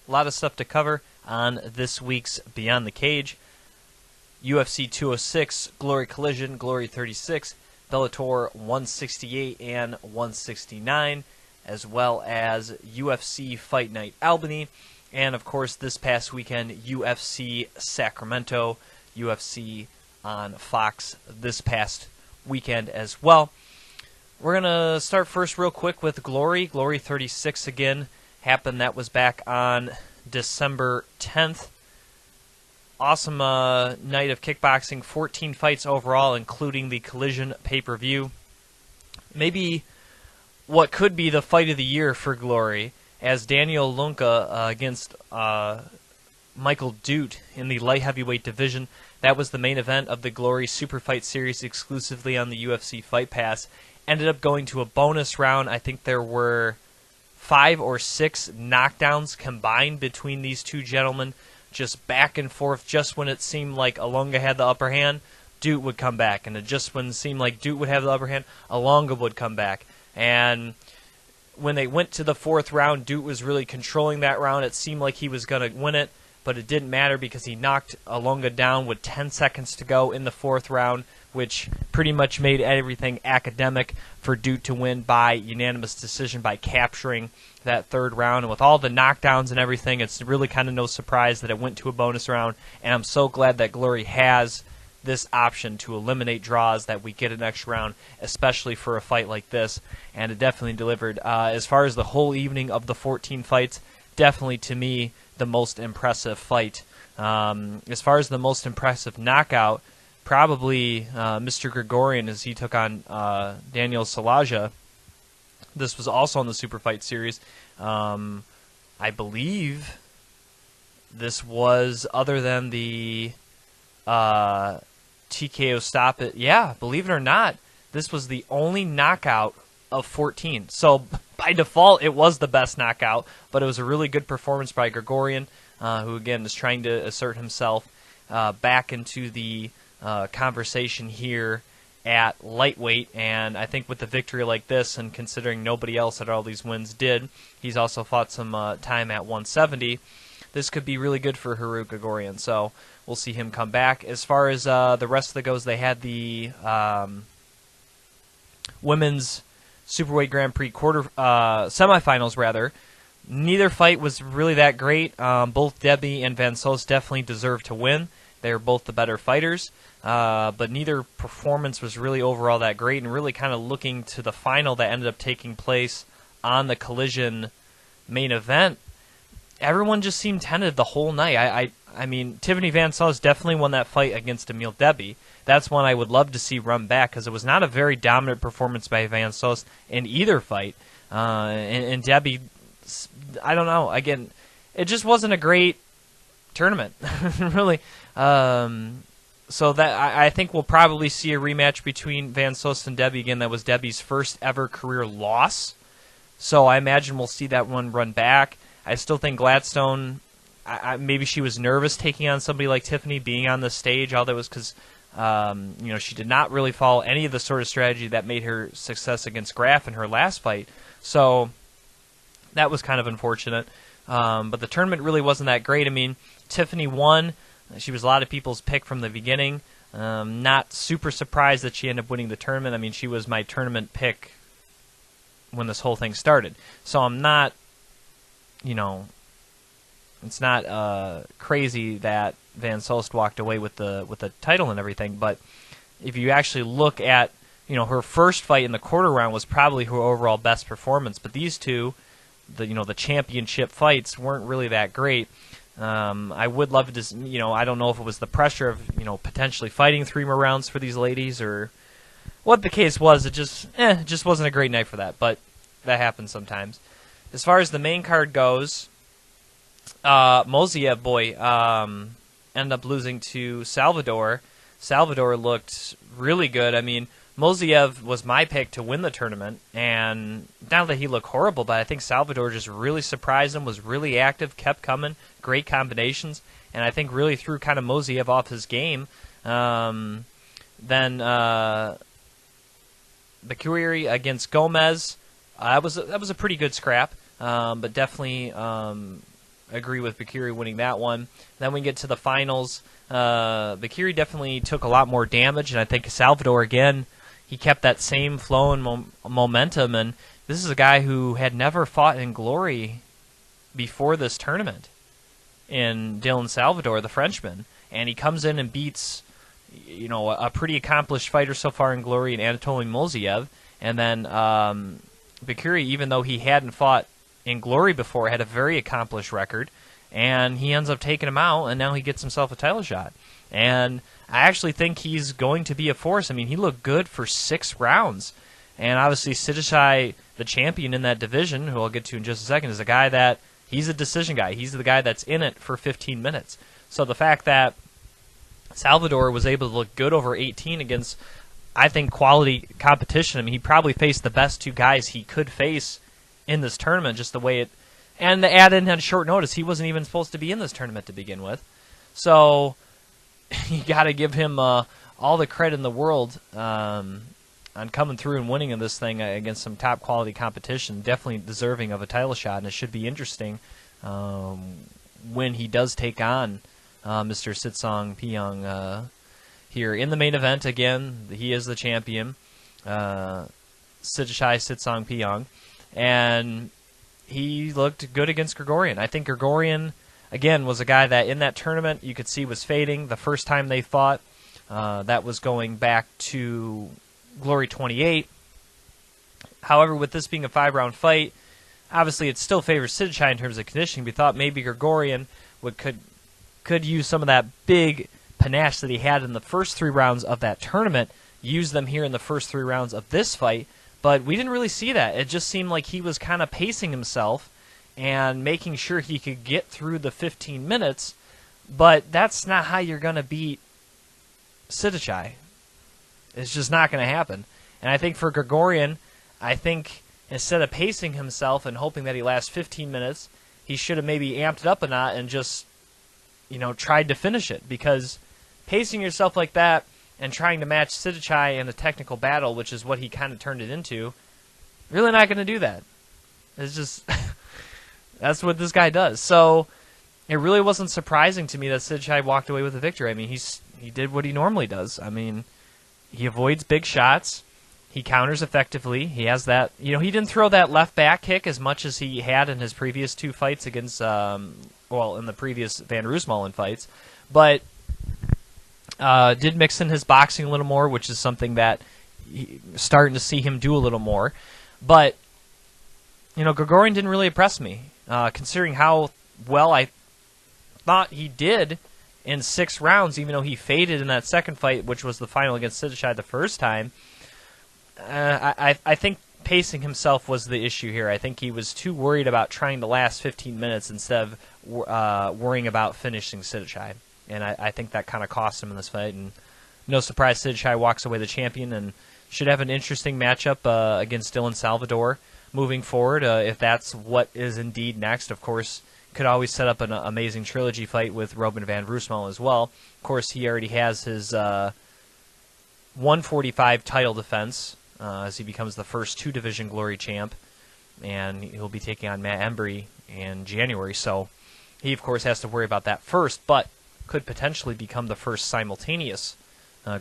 A lot of stuff to cover on this week's Beyond the Cage. UFC 206, Glory Collision, Glory 36, Bellator 168 and 169, as well as UFC Fight Night Albany, and of course this past weekend, UFC Sacramento, UFC on Fox this past weekend as well. We're going to start first real quick with Glory. Glory 36 again happened. That was back on December 10th. Awesome night of kickboxing, 14 fights overall, including the Collision pay-per-view. Maybe what could be the fight of the year for Glory, as Daniel Lunka against Michael Dute in the light heavyweight division. That was the main event of the Glory Super Fight Series exclusively on the UFC Fight Pass. Ended up going to a bonus round. I think there were 5 or 6 knockdowns combined between these two gentlemen. Just back and forth. Just when it seemed like Alunga had the upper hand, Dute would come back. And just when it seemed like Dute would have the upper hand, Alunga would come back. And when they went to the 4th round, Dute was really controlling that round. It seemed like he was going to win it, but it didn't matter because he knocked Alunga down with 10 seconds to go in the 4th round, which pretty much made everything academic for Dute to win by unanimous decision by capturing that 3rd round. And with all the knockdowns and everything, it's really kind of no surprise that it went to a bonus round. And I'm so glad that Glory has this option to eliminate draws, that we get an extra round, especially for a fight like this. And it definitely delivered. As far as the whole evening of the 14 fights, definitely to me the most impressive fight. As far as the most impressive knockout, probably Mr. Gregorian, as he took on Daniel Salaja. This was also on the Super Fight Series. I believe this was, other than the TKO stop it. Yeah, believe it or not, this was the only knockout of 14. So by default, it was the best knockout, but it was a really good performance by Gregorian, who again is trying to assert himself back into the conversation here at lightweight. And I think with the victory like this, and considering nobody else at all these wins did, he's also fought some time at 170. This could be really good for Haru Gregorian, so we'll see him come back. As far as the rest of it goes, they had the women's Superweight Grand Prix semifinals rather. Neither fight was really that great. Both Debbie and Van Soest definitely deserved to win. They were both the better fighters, but neither performance was really overall that great. And really kind of looking to the final that ended up taking place on the Collision main event, everyone just seemed tentative the whole night. I mean, Tiffany Van Soest definitely won that fight against Emile Debbie. That's one I would love to see run back, because it was not a very dominant performance by Van Soest in either fight. And Debbie, I don't know. Again, it just wasn't a great tournament, really. So that I think we'll probably see a rematch between Van Soest and Debbie again. That was Debbie's first ever career loss. So I imagine we'll see that one run back. I still think Gladstone, maybe she was nervous taking on somebody like Tiffany, being on the stage. All that was because she did not really follow any of the sort of strategy that made her success against Graf in her last fight. So that was kind of unfortunate. But the tournament really wasn't that great. I mean, Tiffany won. She was a lot of people's pick from the beginning. Not super surprised that she ended up winning the tournament. I mean, she was my tournament pick when this whole thing started. So I'm not, it's not crazy that Van Soest walked away with the title and everything. But if you actually look at, her first fight in the quarter round was probably her overall best performance. But these two, the championship fights, weren't really that great. I would love to, I don't know if it was the pressure of, potentially fighting 3 more rounds for these ladies, or what the case was. It just wasn't a great night for that, but that happens sometimes. As far as the main card goes, Moziev, ended up losing to Salvador. Salvador looked really good. I mean, Moziev was my pick to win the tournament, and not that he looked horrible, but I think Salvador just really surprised him, was really active, kept coming, great combinations, and I think really threw kind of Moziev off his game. Then Bakiri against Gomez, that was a pretty good scrap, but definitely agree with Bakiri winning that one. Then we get to the finals. Bakiri definitely took a lot more damage, and I think Salvador, again, he kept that same flow and momentum, and this is a guy who had never fought in Glory before this tournament, in Dylan Salvador, the Frenchman, and he comes in and beats, a pretty accomplished fighter so far in Glory in Anatoly Mulziev, and then Bakiri, even though he hadn't fought in Glory before, had a very accomplished record, and he ends up taking him out, and now he gets himself a title shot. And I actually think he's going to be a force. I mean, he looked good for 6 rounds. And obviously, Sidichai, the champion in that division, who I'll get to in just a second, is a guy that, he's a decision guy. He's the guy that's in it for 15 minutes. So the fact that Salvador was able to look good over 18 against, I think, quality competition. I mean, he probably faced the best 2 guys he could face in this tournament, just the way it... And the add-in had short notice. He wasn't even supposed to be in this tournament to begin with. So you got to give him all the credit in the world on coming through and winning in this thing against some top-quality competition. Definitely deserving of a title shot, and it should be interesting when he does take on Mr. Sitsong Piyong here in the main event. Again, he is the champion, Sidichai Sitsong Piyong, and he looked good against Grigorian. I think Grigorian, again, was a guy that in that tournament you could see was fading the first time they fought. That was going back to Glory 28. However, with this being a 5-round fight, obviously it still favors Sidichai in terms of conditioning. We thought maybe Grigorian could use some of that big panache that he had in the first 3 rounds of that tournament, use them here in the first 3 rounds of this fight. But we didn't really see that. It just seemed like he was kind of pacing himself and making sure he could get through the 15 minutes. But that's not how you're going to beat Sidichai. It's just not going to happen. And I think for Grigorian, I think instead of pacing himself and hoping that he lasts 15 minutes, he should have maybe amped it up a notch and just, tried to finish it. Because pacing yourself like that and trying to match Sidichai in a technical battle, which is what he kind of turned it into, really not going to do that. It's just, that's what this guy does. So it really wasn't surprising to me that Sidichai walked away with a victory. I mean, he did what he normally does. I mean, he avoids big shots. He counters effectively. He has that, he didn't throw that left back kick as much as he had in his previous 2 fights against, in the previous Van Roosmalen fights. But did mix in his boxing a little more, which is something that starting to see him do a little more. But, Grigorian didn't really impress me, considering how well I thought he did in 6 rounds, even though he faded in that second fight, which was the final against Sidichai the first time. I think pacing himself was the issue here. I think he was too worried about trying to last 15 minutes instead of worrying about finishing Sidichai. And I think that kind of cost him in this fight. And no surprise, Sidichai walks away the champion and should have an interesting matchup against Dylan Salvador moving forward. If that's what is indeed next, of course, could always set up an amazing trilogy fight with Robin Van Roosmalen as well. Of course, he already has his 145 title defense as he becomes the first 2-division Glory champ. And he'll be taking on Matt Embry in January. So he, of course, has to worry about that first, but could potentially become the first simultaneous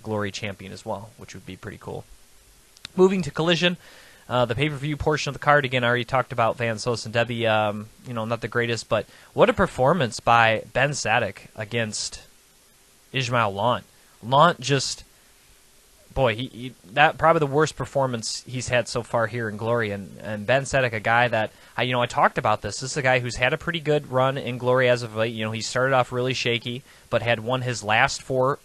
Glory champion as well, which would be pretty cool. Moving to Collision, the pay-per-view portion of the card, again, I already talked about Van Sos and Debbie, not the greatest, but what a performance by Ben Sadek against Ismail Lant. Lant just, boy, that probably the worst performance he's had so far here in Glory, and Ben Sadek, a guy that, I talked about this. This is a guy who's had a pretty good run in Glory as of late. He started off really shaky, but had won his last 3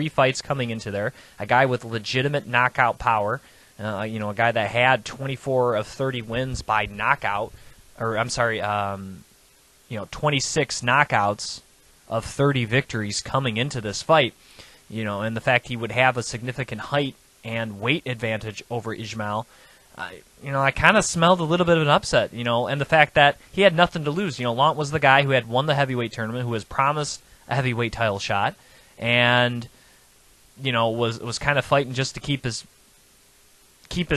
fights coming into there. A guy with legitimate knockout power. A guy that had 24 of 30 wins by knockout, 26 knockouts of 30 victories coming into this fight. And the fact he would have a significant height and weight advantage over Ismail. I kind of smelled a little bit of an upset, and the fact that he had nothing to lose. Lant was the guy who had won the heavyweight tournament, who was promised a heavyweight title shot, and, was kind of fighting just to keep his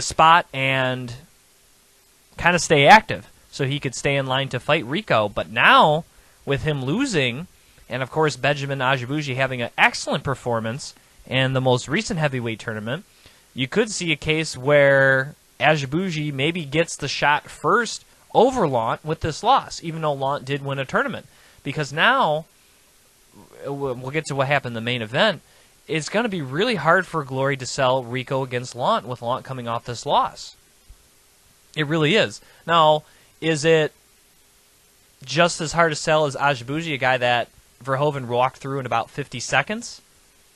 spot and kind of stay active. so he could stay in line to fight Rico. But now, with him losing, and of course Benjamin Ajabuji having an excellent performance in the most recent heavyweight tournament, you could see a case where Ajabuji maybe gets the shot first over Lant with this loss, even though Lant did win a tournament. Because now, we'll get to what happened in the main event, it's going to be really hard for Glory to sell Rico against Lant with Lant coming off this loss. It really is. Now, is it just as hard to sell as Ajabuji, a guy that Verhoeven walked through in about 50 seconds?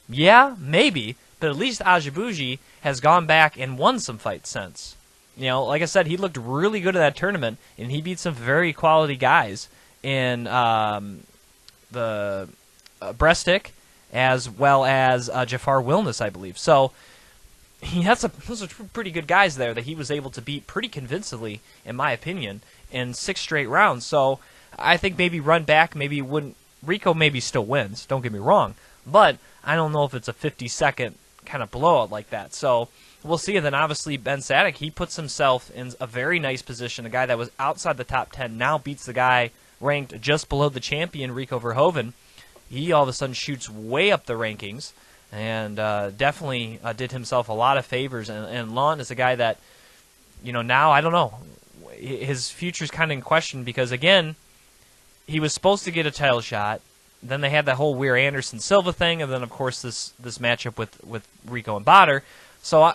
Yeah, maybe, but at least Ajabuji has gone back and won some fights since. You know, like I said, he looked really good at that tournament, and he beat some very quality guys in the Brestick, as well as Jafar Wilness, I believe. So he had those are pretty good guys there that he was able to beat pretty convincingly, in my opinion, in 6 straight rounds. So I think maybe run back, maybe it wouldn't. Rico maybe still wins, don't get me wrong, but I don't know if it's a 50-second kind of blowout like that. So we'll see. And then obviously Ben Sadek, he puts himself in a very nice position. A guy that was outside the top 10 now beats the guy ranked just below the champion, Rico Verhoeven. He all of a sudden shoots way up the rankings and definitely did himself a lot of favors. And Lant is a guy that, you know, now I don't know. His future's kind of in question because, again, he was supposed to get a title shot. Then they had that whole Weir Anderson-Silva thing, and then, of course, this matchup with Rico and Bader. So,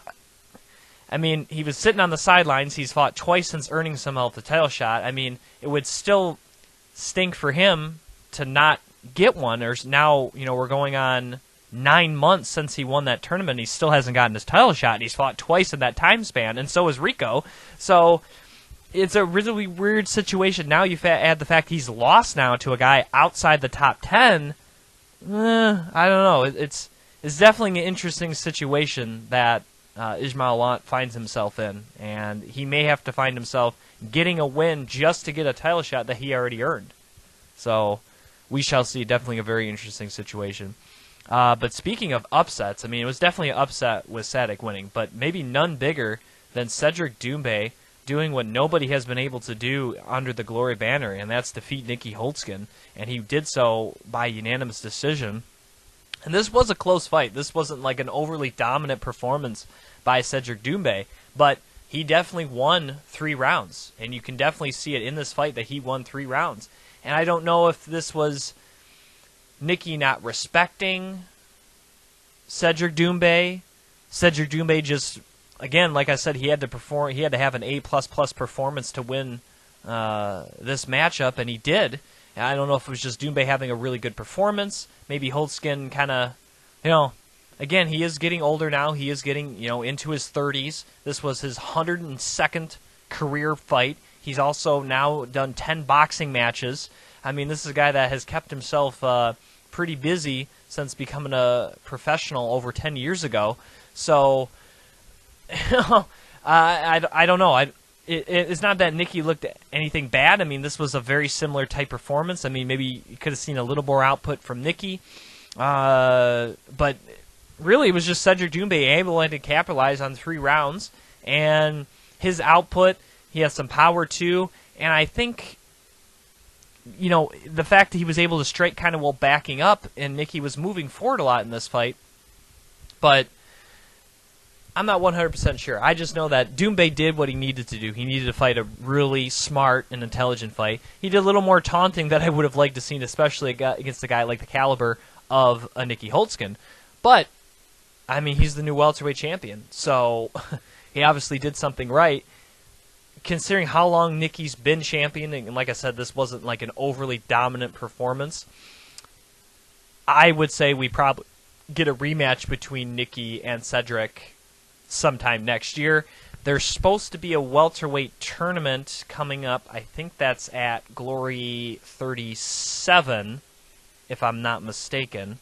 I mean, he was sitting on the sidelines. He's fought twice since earning himself the title shot. I mean, it would still stink for him to not get one. Or now, you know, we're going on 9 months since he won that tournament. He still hasn't gotten his title shot. He's fought twice in that time span, and so has Rico. So it's a really weird situation. Now you add the fact he's lost now to a guy outside the top 10. I don't know. It's definitely an interesting situation that Ismail Lant finds himself in, and he may have to find himself getting a win just to get a title shot that he already earned. So we shall see. Definitely a very interesting situation. But speaking of upsets, I mean, it was definitely an upset with Sadek winning, but maybe none bigger than Cedric Doumbé doing what nobody has been able to do under the Glory banner, and that's defeat Nicky Holtzkin, and he did so by unanimous decision. And this was a close fight. This wasn't like an overly dominant performance by Cedric Doumbé, but he definitely won 3 rounds, and you can definitely see it in this fight that he won 3 rounds. And I don't know if this was Nicky not respecting Cedric Doumbé. Cedric Doumbé just, again, like I said, he had to perform. He had to have an A++ performance to win this matchup, and he did. And I don't know if it was just Doumbé having a really good performance. Maybe Holtzkin kind of, you know, again, he is getting older now. He is getting, you know, into his 30s. This was his 102nd career fight. He's also now done 10 boxing matches. I mean, this is a guy that has kept himself pretty busy since becoming a professional over 10 years ago. So, I don't know. It's not that Nicky looked anything bad. I mean, this was a very similar type performance. I mean, maybe you could have seen a little more output from Nicky. But really, it was just Cedric Doumbé able to capitalize on 3 rounds. And his output, he has some power too. And I think, you know, the fact that he was able to strike kind of while backing up, and Nicky was moving forward a lot in this fight. But I'm not 100% sure. I just know that Doumbé did what he needed to do. He needed to fight a really smart and intelligent fight. He did a little more taunting that I would have liked to see, especially against a guy like the caliber of a Nicky Holtzkin. But, I mean, he's the new welterweight champion, so he obviously did something right. Considering how long Nicky's been champion, and like I said, this wasn't like an overly dominant performance, I would say we probably get a rematch between Nicky and Cedric sometime next year. There's supposed to be a welterweight tournament coming up. I think that's at Glory 37, if I'm not mistaken.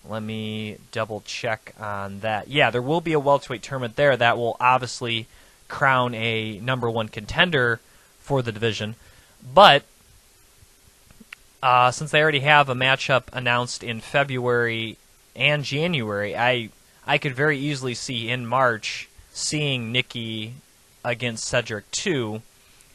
Let me double check on that. Yeah, there will be a welterweight tournament there that will obviously crown a #1 contender for the division. But since they already have a matchup announced in February and January, I could very easily see in March seeing Nicky against Cedric too,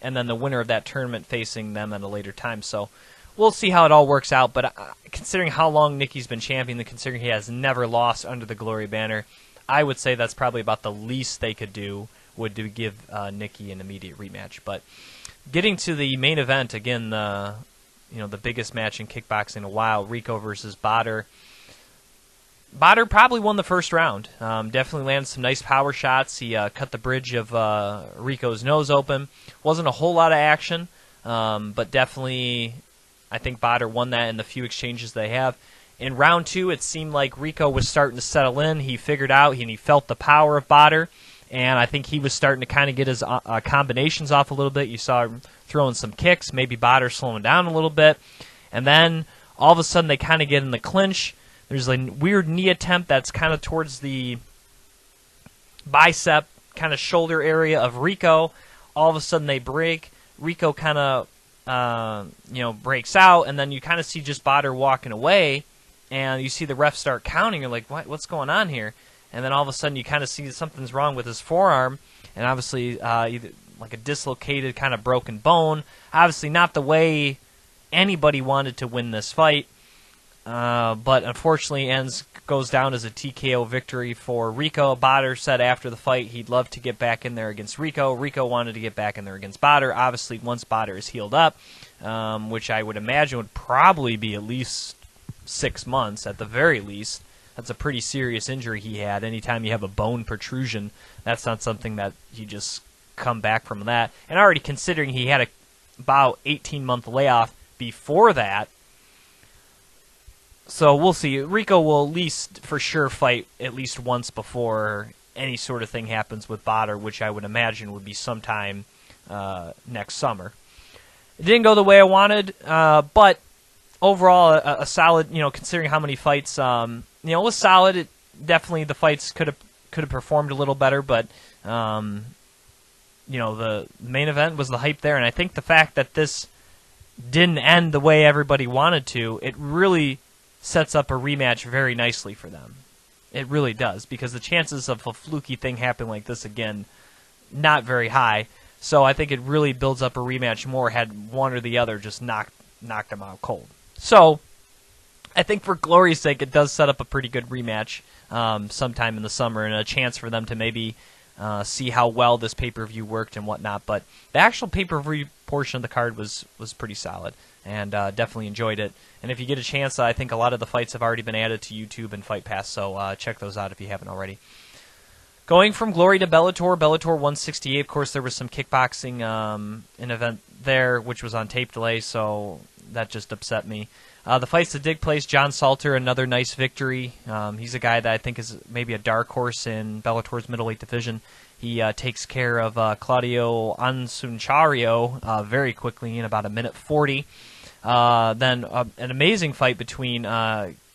and then the winner of that tournament facing them at a later time. So we'll see how it all works out, but considering how long Nicky's been champion, and considering he has never lost under the Glory banner, I would say that's probably about the least they could do, would to give Nicky an immediate rematch. But getting to the main event, again, the biggest match in kickboxing in a while, Rico versus Bader. Bader probably won the first round. Definitely landed some nice power shots. He cut the bridge of Rico's nose open. Wasn't a whole lot of action, but definitely I think Bader won that in the few exchanges they have. In round 2, it seemed like Rico was starting to settle in. He figured out and he felt the power of Bader, and I think he was starting to kind of get his combinations off a little bit. You saw him throwing some kicks, maybe Bader slowing down a little bit, and then all of a sudden they kind of get in the clinch. There's a weird knee attempt that's kind of towards the bicep, kind of shoulder area of Rico. All of a sudden they break. Rico kind of breaks out, and then you kind of see just Bader walking away, and you see the ref start counting. You're like, what's going on here? And then all of a sudden you kind of see that something's wrong with his forearm, and obviously either like a dislocated kind of broken bone. Obviously not the way anybody wanted to win this fight. But unfortunately goes down as a TKO victory for Rico. Bader said after the fight he'd love to get back in there against Rico. Rico wanted to get back in there against Bader. Obviously, once Bader is healed up, which I would imagine would probably be at least 6 months at the very least. That's a pretty serious injury he had. Anytime you have a bone protrusion, that's not something that you just come back from that. And already considering he had about 18-month layoff before that, so we'll see. Rico will at least for sure fight at least once before any sort of thing happens with Bader, which I would imagine would be sometime next summer. It didn't go the way I wanted, but overall a solid. Considering how many fights, it was solid. Definitely the fights could have performed a little better, but the main event was the hype there, and I think the fact that this didn't end the way everybody wanted to, it really sets up a rematch very nicely for them. It really does, because the chances of a fluky thing happening like this again, not very high. So I think it really builds up a rematch more had one or the other just knocked them out cold. So I think for glory's sake, it does set up a pretty good rematch sometime in the summer, and a chance for them to maybe see how well this pay-per-view worked and whatnot. But the actual pay-per-view portion of the card was pretty solid, and definitely enjoyed it. And if you get a chance, I think a lot of the fights have already been added to YouTube and Fight Pass, so check those out if you haven't already. Going from Glory to Bellator 168, of course, there was some kickboxing an event there, which was on tape delay, so that just upset me. The fights that did place, John Salter, another nice victory. He's a guy that I think is maybe a dark horse in Bellator's middleweight division. He takes care of Claudio Ansunchario very quickly in about 1:40. Then an amazing fight between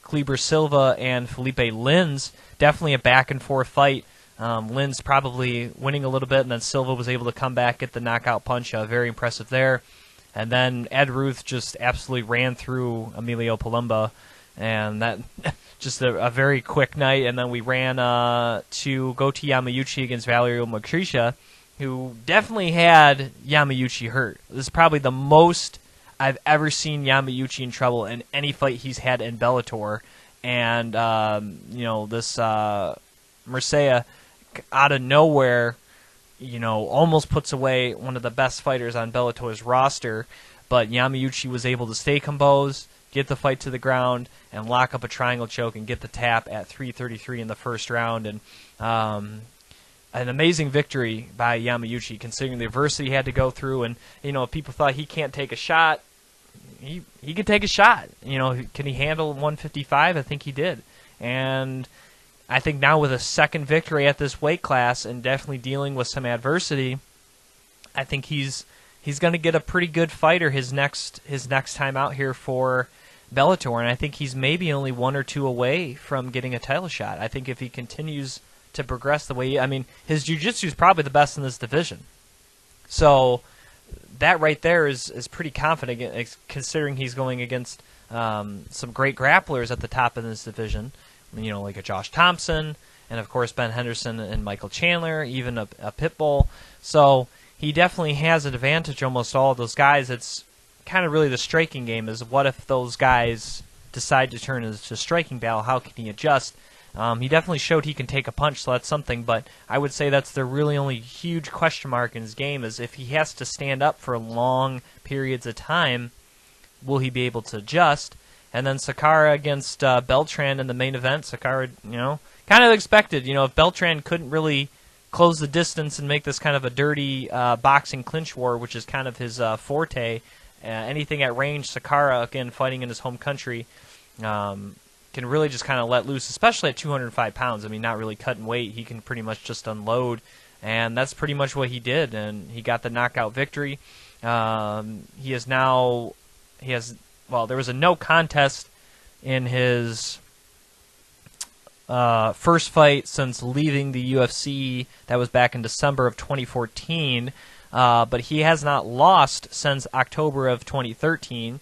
Kleber Silva and Felipe Lins. Definitely a back-and-forth fight. Lins probably winning a little bit, and then Silva was able to come back, get the knockout punch. Very impressive there. And then Ed Ruth just absolutely ran through Emilio Palumba, and that just a very quick night. And then we ran to Goti Yamauchi against Valerio Makrisha, who definitely had Yamauchi hurt. This is probably the most I've ever seen Yamauchi in trouble in any fight he's had in Bellator. And, this Mercedes out of nowhere, almost puts away one of the best fighters on Bellator's roster, but Yamauchi was able to stay composed, get the fight to the ground, and lock up a triangle choke and get the tap at 3:33 in the first round. And an amazing victory by Yamauchi, considering the adversity he had to go through. And, people thought he can't take a shot. He could take a shot. Can he handle 155? I think he did. And I think now with a second victory at this weight class and definitely dealing with some adversity, I think he's going to get a pretty good fighter his next time out here for Bellator, and I think he's maybe only 1 or 2 away from getting a title shot. I think if he continues to progress the way his jiu-jitsu is probably the best in this division. So that right there is pretty confident, considering he's going against some great grapplers at the top of this division. Like a Josh Thompson, and of course Ben Henderson and Michael Chandler, even a Pitbull. So he definitely has an advantage almost all of those guys. It's kind of really the striking game is what if those guys decide to turn into striking battle, how can he adjust? He definitely showed he can take a punch, so that's something, but I would say that's the really only huge question mark in his game is if he has to stand up for long periods of time, will he be able to adjust? And then Sakara against Beltran in the main event, Sakara, kind of expected, if Beltran couldn't really close the distance and make this kind of a dirty boxing clinch war, which is kind of his forte, anything at range, Sakara, again, fighting in his home country, can really just kind of let loose, especially at 205 pounds. I mean, not really cutting weight. He can pretty much just unload, and that's pretty much what he did, and he got the knockout victory. There was a no contest in his first fight since leaving the UFC. That was back in December of 2014, but he has not lost since October of 2013.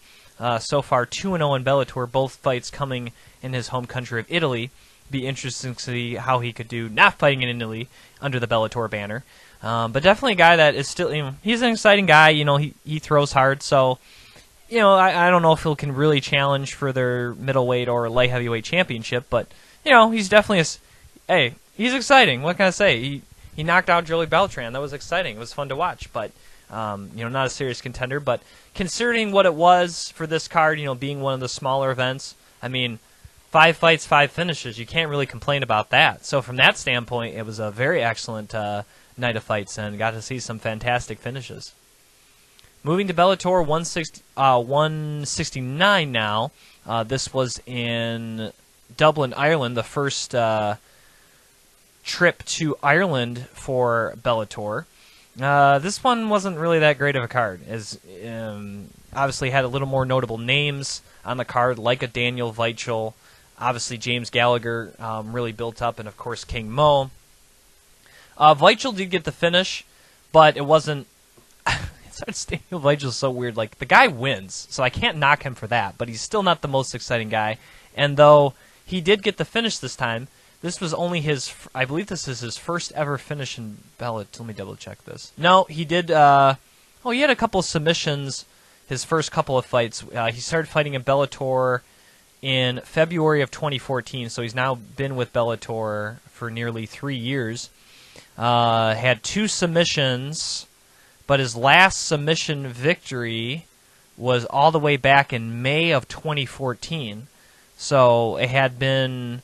So far, 2-0 in Bellator, both fights coming in his home country of Italy. Be interesting to see how he could do not fighting in Italy under the Bellator banner. But definitely a guy that is still, he's an exciting guy. He throws hard, so I don't know if he can really challenge for their middleweight or light heavyweight championship, but he's definitely he's exciting. What can I say? He knocked out Joey Beltran. That was exciting. It was fun to watch, but not a serious contender. But considering what it was for this card, being one of the smaller events, I mean, 5 fights, 5 finishes. You can't really complain about that. So from that standpoint, it was a very excellent night of fights, and got to see some fantastic finishes. Moving to Bellator 169 now. This was in Dublin, Ireland, the first trip to Ireland for Bellator. This one wasn't really that great of a card, as obviously had a little more notable names on the card, like a Daniel Weichel, obviously James Gallagher really built up, and of course King Mo. Weichel did get the finish, but it wasn't... Daniel Weichel is so weird. Like, the guy wins, so I can't knock him for that, but he's still not the most exciting guy. And though he did get the finish this time, this was only his... I believe this is his first ever finish in Bellator. Let me double-check this. No, he did... he had a couple of submissions his first couple of fights. He started fighting in Bellator in February of 2014, so he's now been with Bellator for nearly 3 years. Had 2 submissions, but his last submission victory was all the way back in May of 2014. So it had been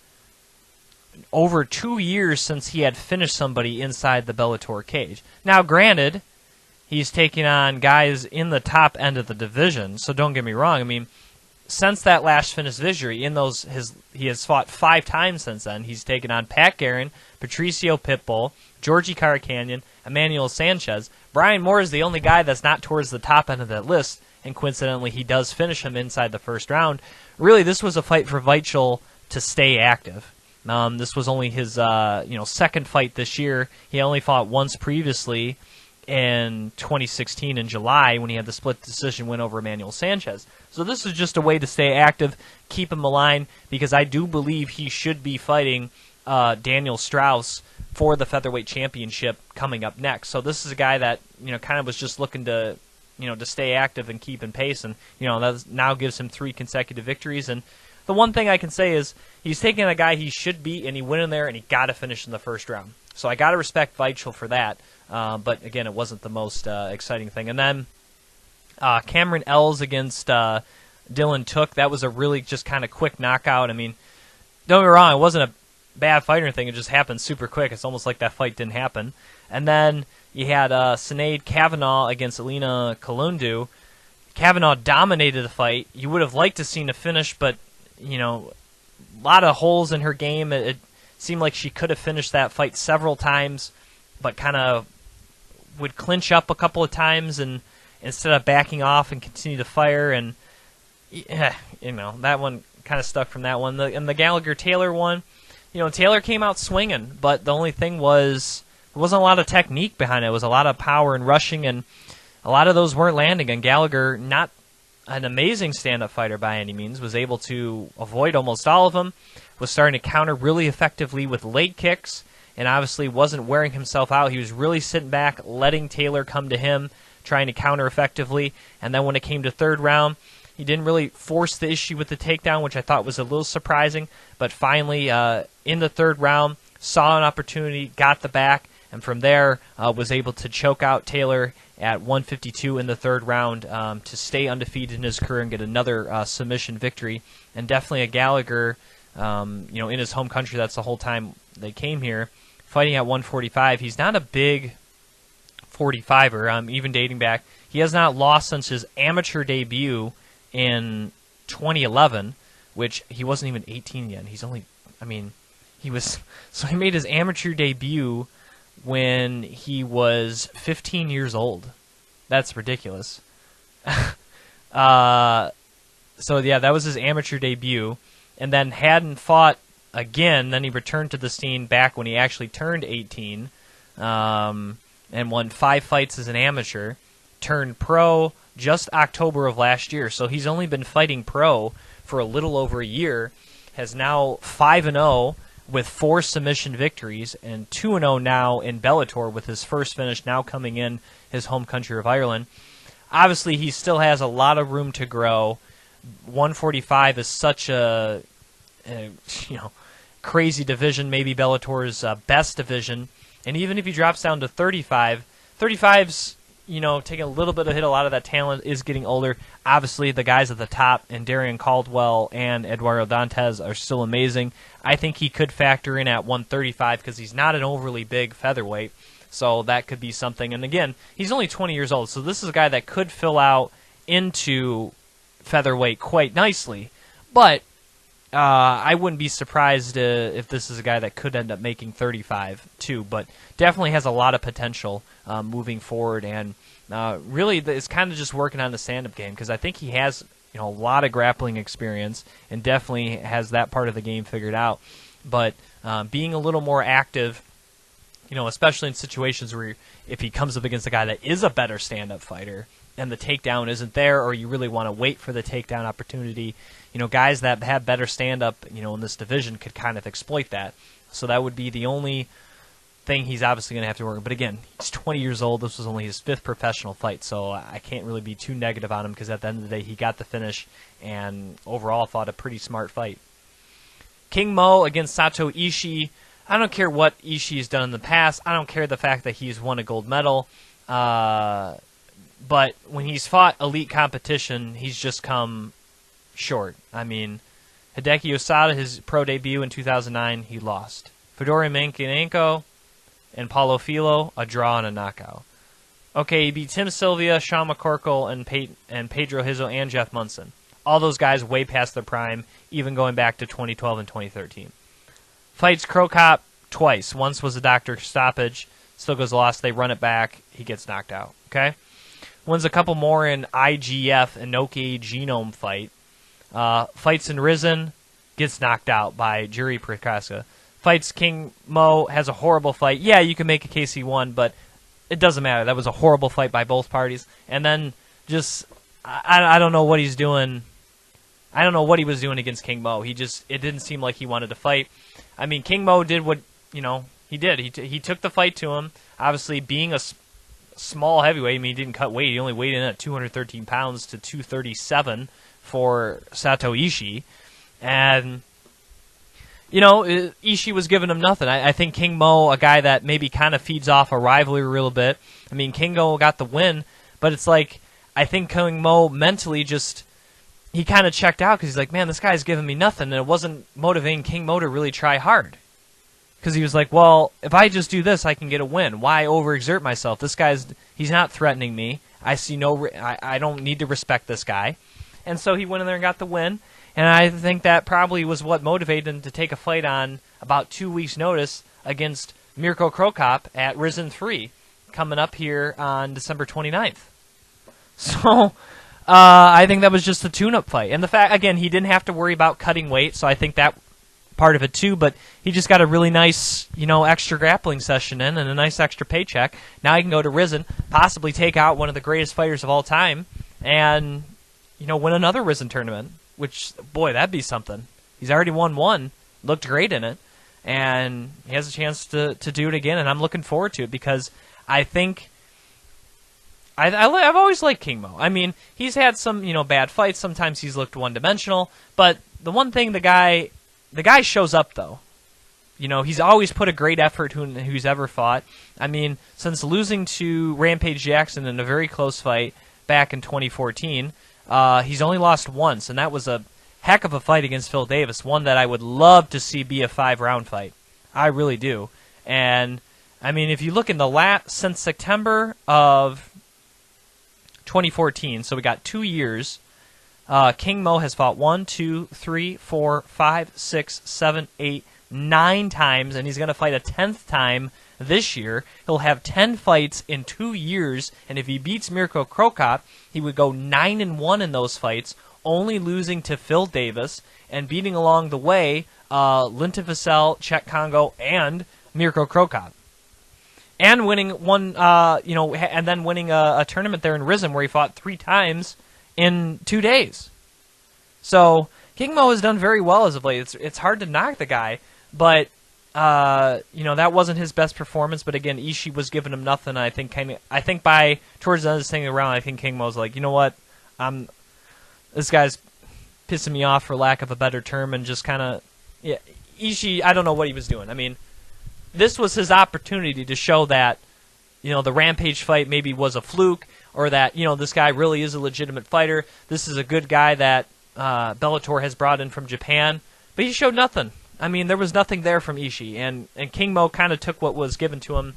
over 2 years since he had finished somebody inside the Bellator cage. Now, granted, he's taking on guys in the top end of the division, so don't get me wrong. I mean, since that last finished victory, he has fought 5 times since then. He's taken on Pat Guerin, Patricio Pitbull, Georgie Caracanian, Emmanuel Sanchez. Brian Moore is the only guy that's not towards the top end of that list, and coincidentally, he does finish him inside the first round. Really, this was a fight for Weichel to stay active. This was only his second fight this year. He only fought once previously in 2016 in July when he had the split decision win over Emmanuel Sanchez. So this is just a way to stay active, keep him aligned, because I do believe he should be fighting Daniel Strauss for the featherweight championship coming up next. So this is a guy that kind of was just looking to to stay active and keep in pace, and that now gives him 3 consecutive victories. And the one thing I can say is he's taking a guy he should beat, and he went in there and he got to finish in the first round. So I got to respect Weichel for that. But again, it wasn't the most exciting thing. And then Cameron Ells against Dylan Took. That was a really just kind of quick knockout. I mean, don't get me wrong, it wasn't a bad fight or anything. It just happened super quick. It's almost like that fight didn't happen. And then you had Sinead Kavanaugh against Alina Kalundu. Kavanaugh dominated the fight. You would have liked to seen a finish, but a lot of holes in her game. It seemed like she could have finished that fight several times, but kind of would clinch up a couple of times and instead of backing off and continue to fire. And that one kind of stuck from that one. And the Gallagher-Taylor one, Taylor came out swinging, but the only thing was there wasn't a lot of technique behind it. It was a lot of power and rushing, and a lot of those weren't landing. And Gallagher, not an amazing stand-up fighter by any means, was able to avoid almost all of them, was starting to counter really effectively with leg kicks, and obviously wasn't wearing himself out. He was really sitting back, letting Taylor come to him, trying to counter effectively. And then when it came to third round, he didn't really force the issue with the takedown, which I thought was a little surprising. But finally, in the third round, saw an opportunity, got the back, and from there was able to choke out Taylor at 152 in the third round to stay undefeated in his career and get another submission victory. And definitely a Gallagher, in his home country. That's the whole time they came here, fighting at 145. He's not a big 45er, even dating back. He has not lost since his amateur debut in 2011, which he wasn't even 18 yet. He's only, he made his amateur debut when he was 15 years old. That's ridiculous. That was his amateur debut, and then hadn't fought again. Then he returned to the scene back when he actually turned 18, and won 5 fights as an amateur. Turned pro just October of last year, so he's only been fighting pro for a little over a year. Has now 5-0 with 4 submission victories, and 2-0 now in Bellator with his first finish now coming in his home country of Ireland. Obviously, he still has a lot of room to grow. 145 is such a crazy division, maybe Bellator's best division. And even if he drops down to 35's taking a little bit of hit. A lot of that talent is getting older. Obviously, the guys at the top, and Darian Caldwell and Eduardo Dantes, are still amazing. I think he could factor in at 135 because he's not an overly big featherweight, so that could be something. And again, he's only 20 years old, so this is a guy that could fill out into featherweight quite nicely. But I wouldn't be surprised if this is a guy that could end up making 35 too, but definitely has a lot of potential moving forward, and really it's kind of just working on the stand-up game, because I think he has a lot of grappling experience and definitely has that part of the game figured out. But being a little more active, especially in situations where if he comes up against a guy that is a better stand-up fighter and the takedown isn't there, or you really want to wait for the takedown opportunity, guys that have better stand-up, in this division could kind of exploit that. So that would be the only thing he's obviously going to have to work on. But again, he's 20 years old. This was only his 5th professional fight, so I can't really be too negative on him, because at the end of the day, he got the finish and overall fought a pretty smart fight. King Mo against Sato Ishii. I don't care what Ishii's done in the past. I don't care the fact that he's won a gold medal. But when he's fought elite competition, he's just come short. Hideki Osada, his pro debut in 2009, he lost. Fedor Emelianenko and Paulo Filo, a draw and a knockout. Okay, he beat Tim Sylvia, Sean McCorkle, and Pedro Hizzo and Jeff Munson. All those guys way past their prime, even going back to 2012 and 2013. Fights Krokop twice. Once was a doctor stoppage. Still goes lost. They run it back. He gets knocked out. Okay? Wins a couple more in IGF, Inoki Genome fight. Fights in Rizin, gets knocked out by Jiri Prochaska. Fights King Mo, has a horrible fight. Yeah, you can make a case he won, but it doesn't matter. That was a horrible fight by both parties. And then just, I don't know what he's doing. I don't know what he was doing against King Mo. It didn't seem like he wanted to fight. King Mo did what, he did. He took the fight to him. Obviously, being a small heavyweight, he didn't cut weight. He only weighed in at 213 pounds to 237 for Sato Ishii. And, Ishii was giving him nothing. I think King Mo, a guy that maybe kind of feeds off a rivalry a little bit. King Mo got the win, but it's like, I think King Mo mentally he kind of checked out, because he's like, man, this guy's giving me nothing, and it wasn't motivating King Mo to really try hard. Because he was like, well, if I just do this, I can get a win. Why overexert myself? He's not threatening me. I don't need to respect this guy. And so he went in there and got the win. And I think that probably was what motivated him to take a fight on about 2 weeks' notice against Mirko Krokop at Rizin 3, coming up here on December 29th. So I think that was just a tune-up fight. And the fact, again, he didn't have to worry about cutting weight, so I think that part of it too, but he just got a really nice, extra grappling session in and a nice extra paycheck. Now he can go to Rizin, possibly take out one of the greatest fighters of all time, and, win another Rizin tournament, which, boy, that'd be something. He's already won one, looked great in it. and he has a chance to do it again, and I'm looking forward to it because I think I've always liked King Mo. I mean, he's had some bad fights. Sometimes he's looked one-dimensional, but the one thing the guy shows up though. He's always put a great effort who's ever fought. I mean, since losing to Rampage Jackson in a very close fight back in 2014, he's only lost once, and that was a heck of a fight against Phil Davis, one that I would love to see be a 5-round fight. I really do. And, I mean, if you look in since September of 2014, so we got 2 years, King Mo has fought 1, 2, 3, 4, 5, 6, 7, 8, 9 times, and he's going to fight a 10th time this year. He'll have 10 fights in 2 years, and if he beats Mirko Cro Cop, he would go 9-1 in those fights, only losing to Phil Davis, and beating along the way Linton Vassell, Czech Congo, and Mirko Cro Cop. And winning and then winning a tournament there in Risen where he fought 3 times in 2 days. So King Mo has done very well as of late. It's hard to knock the guy, but that wasn't his best performance. But again, Ishii was giving him nothing. I think by towards the end of this thing around, I think King Mo's like, you know what, this guy's pissing me off for lack of a better term, and just kind of Ishii. I don't know what he was doing. I mean, this was his opportunity to show that the Rampage fight maybe was a fluke, or that this guy really is a legitimate fighter. This is a good guy that Bellator has brought in from Japan, but he showed nothing. I mean, there was nothing there from Ishii, and King Mo kind of took what was given to him.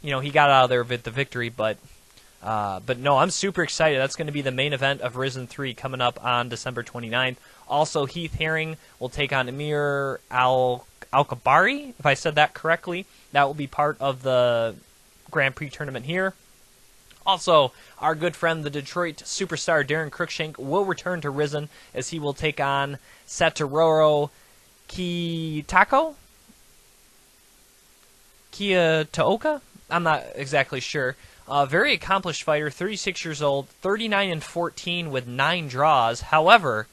He got out of there with the victory, but no, I'm super excited. That's going to be the main event of Risen 3 coming up on December 29th. Also, Heath Herring will take on Amir Al-Kabari, if I said that correctly. That will be part of the Grand Prix tournament here. Also, our good friend, the Detroit superstar Darren Cruikshank, will return to Risen as he will take on Satoru Kiyotaka? I'm not exactly sure. Very accomplished fighter, 36 years old, 39-14 with 9 draws. However,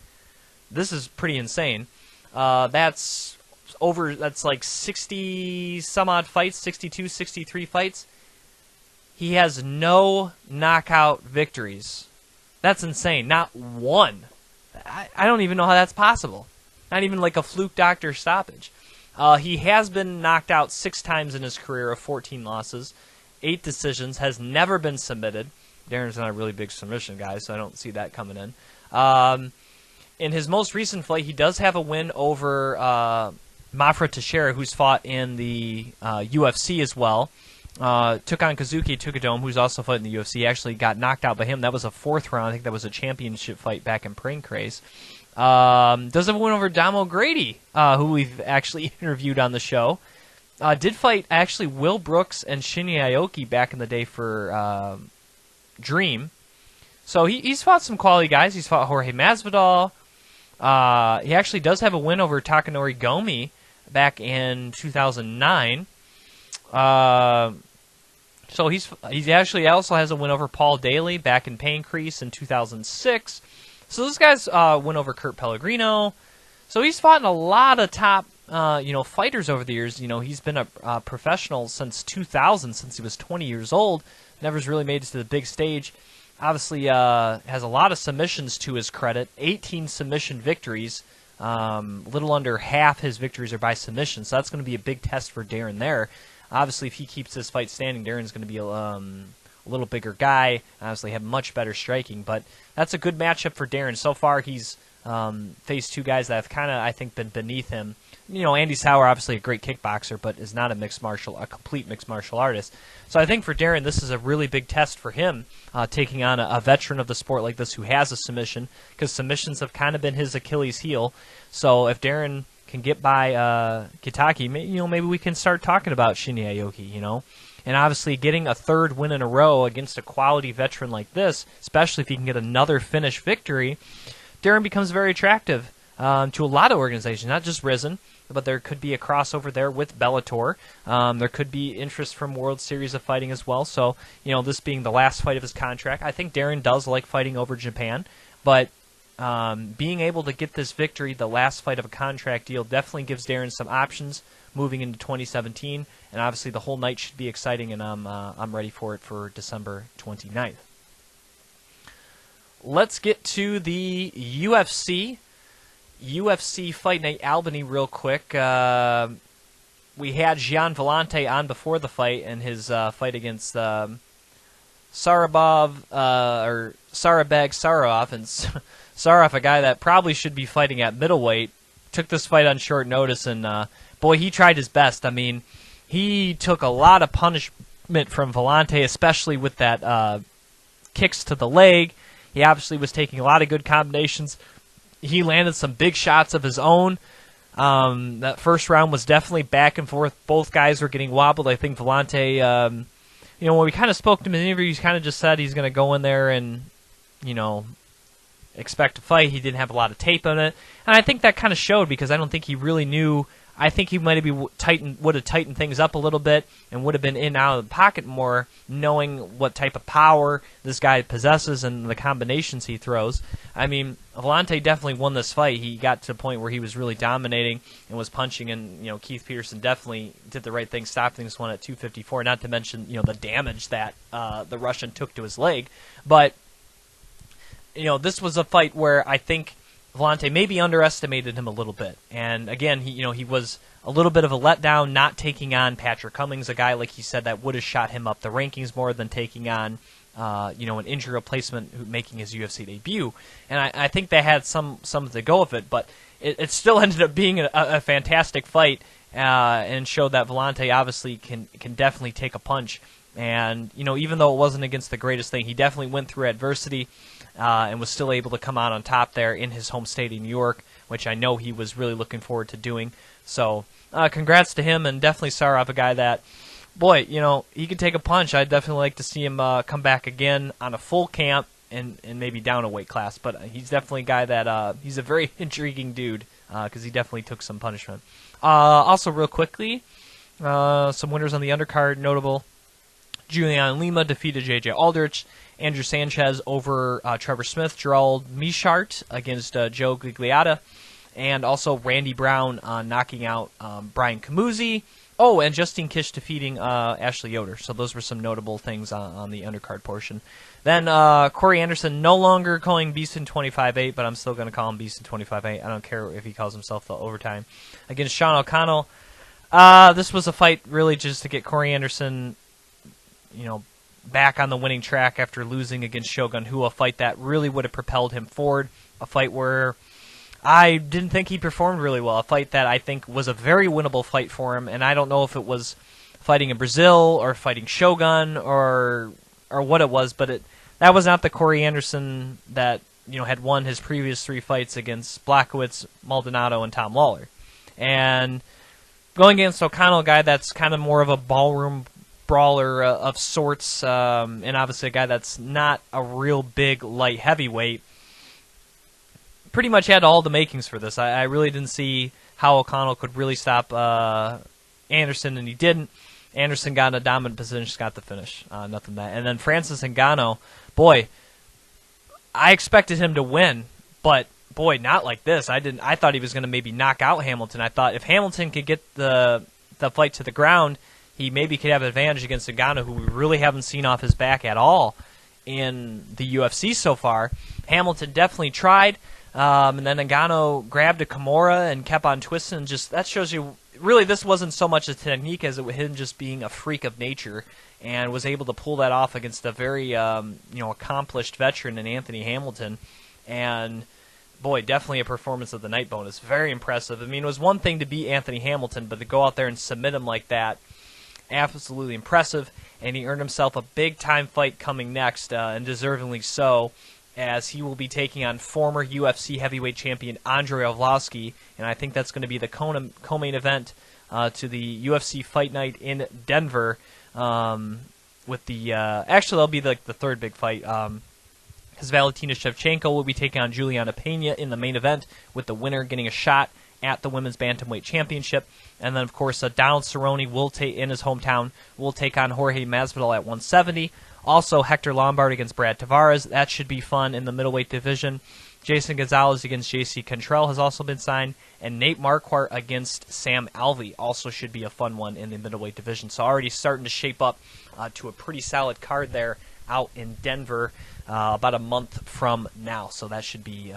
this is pretty insane. That's like 60 some odd fights, 62, 63 fights. He has no knockout victories. That's insane. Not one. I don't even know how that's possible. Not even like a fluke doctor stoppage. He has been knocked out 6 times in his career of 14 losses, 8 decisions, has never been submitted. Darren's not a really big submission guy, so I don't see that coming in. In his most recent fight, he does have a win over Mafra Teixeira, who's fought in the UFC as well. Took on Kazuki Tukadome, who's also fighting in the UFC. Actually got knocked out by him. That was a 4th round. I think that was a championship fight back in Pancrase. Does have a win over Dom O'Grady, who we've actually interviewed on the show. Did fight actually Will Brooks and Shinya Aoki back in the day for Dream. So he's fought some quality guys. He's fought Jorge Masvidal. He actually does have a win over Takanori Gomi back in 2009. So he actually also has a win over Paul Daly back in Pancrase in 2006. So this guy's win over Kurt Pellegrino. So he's fought in a lot of top fighters over the years. He's been a professional since 2000, since he was 20 years old. Never's really made it to the big stage. Obviously has a lot of submissions to his credit. 18 submission victories. Little under half his victories are by submission. So that's going to be a big test for Darren there. Obviously, if he keeps this fight standing, Darren's going to be a little bigger guy. Obviously, have much better striking. But that's a good matchup for Darren. So far, he's faced 2 guys that have kind of, I think, been beneath him. Andy Sauer, obviously a great kickboxer, but is not a complete mixed martial artist. So I think for Darren, this is a really big test for him, taking on a veteran of the sport like this who has a submission, because submissions have kind of been his Achilles heel. So if Darren can get by Kitaki, maybe we can start talking about Shinya Aoki, And obviously getting a 3rd win in a row against a quality veteran like this, especially if he can get another finish victory, Darren becomes very attractive to a lot of organizations, not just Risen, but there could be a crossover there with Bellator. There could be interest from World Series of Fighting as well. So, this being the last fight of his contract, I think Darren does like fighting over Japan, but being able to get this victory, the last fight of a contract deal, definitely gives Darren some options moving into 2017, and obviously the whole night should be exciting, and I'm ready for it for December 29th. Let's get to the UFC Fight Night Albany real quick. We had Gian Vellante on before the fight, and his fight against Sarabeg Sarov, and Sarov, a guy that probably should be fighting at middleweight, took this fight on short notice, and boy, he tried his best. I mean, he took a lot of punishment from Vellante, especially with that kicks to the leg. He obviously was taking a lot of good combinations. He landed some big shots of his own. That first round was definitely back and forth. Both guys were getting wobbled. I think Vellante, when we kind of spoke to him in the interview, he kind of just said he's going to go in there and, expect to fight. He didn't have a lot of tape on it. And I think that kind of showed because I don't think he really knew. I think he might have would have tightened things up a little bit and would have been in and out of the pocket more, knowing what type of power this guy possesses and the combinations he throws. I mean, Vellante definitely won this fight. He got to the point where he was really dominating and was punching, and Keith Peterson definitely did the right thing, stopping this one at 254. Not to mention the damage that the Russian took to his leg, but this was a fight where I think Vellante maybe underestimated him a little bit, and again, he was a little bit of a letdown, not taking on Patrick Cummings, a guy like he said that would have shot him up the rankings more than taking on, an injury replacement making his UFC debut, and I think they had some to go with it, but it still ended up being a fantastic fight, and showed that Vellante obviously can definitely take a punch, and even though it wasn't against the greatest thing, he definitely went through adversity. And was still able to come out on top there in his home state of New York, which I know he was really looking forward to doing. So, congrats to him, and definitely Sarov, a guy that, boy, he could take a punch. I'd definitely like to see him come back again on a full camp and maybe down a weight class. But he's definitely a guy that he's a very intriguing dude because he definitely took some punishment. Also, real quickly, some winners on the undercard, notable. Julian Lima defeated J.J. Aldrich. Andrew Sanchez over Trevor Smith. Gerald Michart against Joe Gigliotta. And also Randy Brown knocking out Brian Camuzzi. Oh, and Justine Kish defeating Ashley Yoder. So those were some notable things on the undercard portion. Then Corey Anderson, no longer calling Beeston 25-8, but I'm still going to call him Beeston 25-8. I don't care if he calls himself the overtime. Against Sean O'Connell. This was a fight really just to get Corey Anderson, back on the winning track after losing against Shogun Hu, a fight that really would have propelled him forward, a fight where I didn't think he performed really well, a fight that I think was a very winnable fight for him, and I don't know if it was fighting in Brazil or fighting Shogun or what it was, but that was not the Corey Anderson that had won his previous 3 fights against Blachowicz, Maldonado, and Tom Lawler. And going against O'Connell, a guy that's kind of more of a ballroom brawler of sorts, and obviously a guy that's not a real big light heavyweight, pretty much had all the makings for this. I really didn't see how O'Connell could really stop Anderson, and he didn't. Anderson got in a dominant position, just got the finish. Nothing that. And then Francis Ngannou, boy, I expected him to win, but boy, not like this. I thought he was going to maybe knock out Hamilton. I thought if Hamilton could get the fight to the ground, he maybe could have an advantage against Ngannou, who we really haven't seen off his back at all in the UFC so far. Hamilton definitely tried, and then Ngannou grabbed a Kimura and kept on twisting. That shows you, really, this wasn't so much a technique as it was him just being a freak of nature, and was able to pull that off against a very accomplished veteran in Anthony Hamilton. And boy, definitely a performance of the night bonus. Very impressive. I mean, it was one thing to beat Anthony Hamilton, but to go out there and submit him like that, absolutely impressive, and he earned himself a big-time fight coming next, and deservingly so, as he will be taking on former UFC heavyweight champion Andrei Arlovski, and I think that's going to be the co-main event to the UFC Fight Night in Denver, with the actually that'll be like the third big fight, because Valentina Shevchenko will be taking on Juliana Pena in the main event, with the winner getting a shot at the Women's Bantamweight Championship. And then, of course, Donald Cerrone in his hometown will take on Jorge Masvidal at 170. Also, Hector Lombard against Brad Tavares. That should be fun in the middleweight division. Jason Gonzalez against J.C. Cantrell has also been signed, and Nate Marquardt against Sam Alvey also should be a fun one in the middleweight division. So already starting to shape up to a pretty solid card there out in Denver about a month from now. So that should be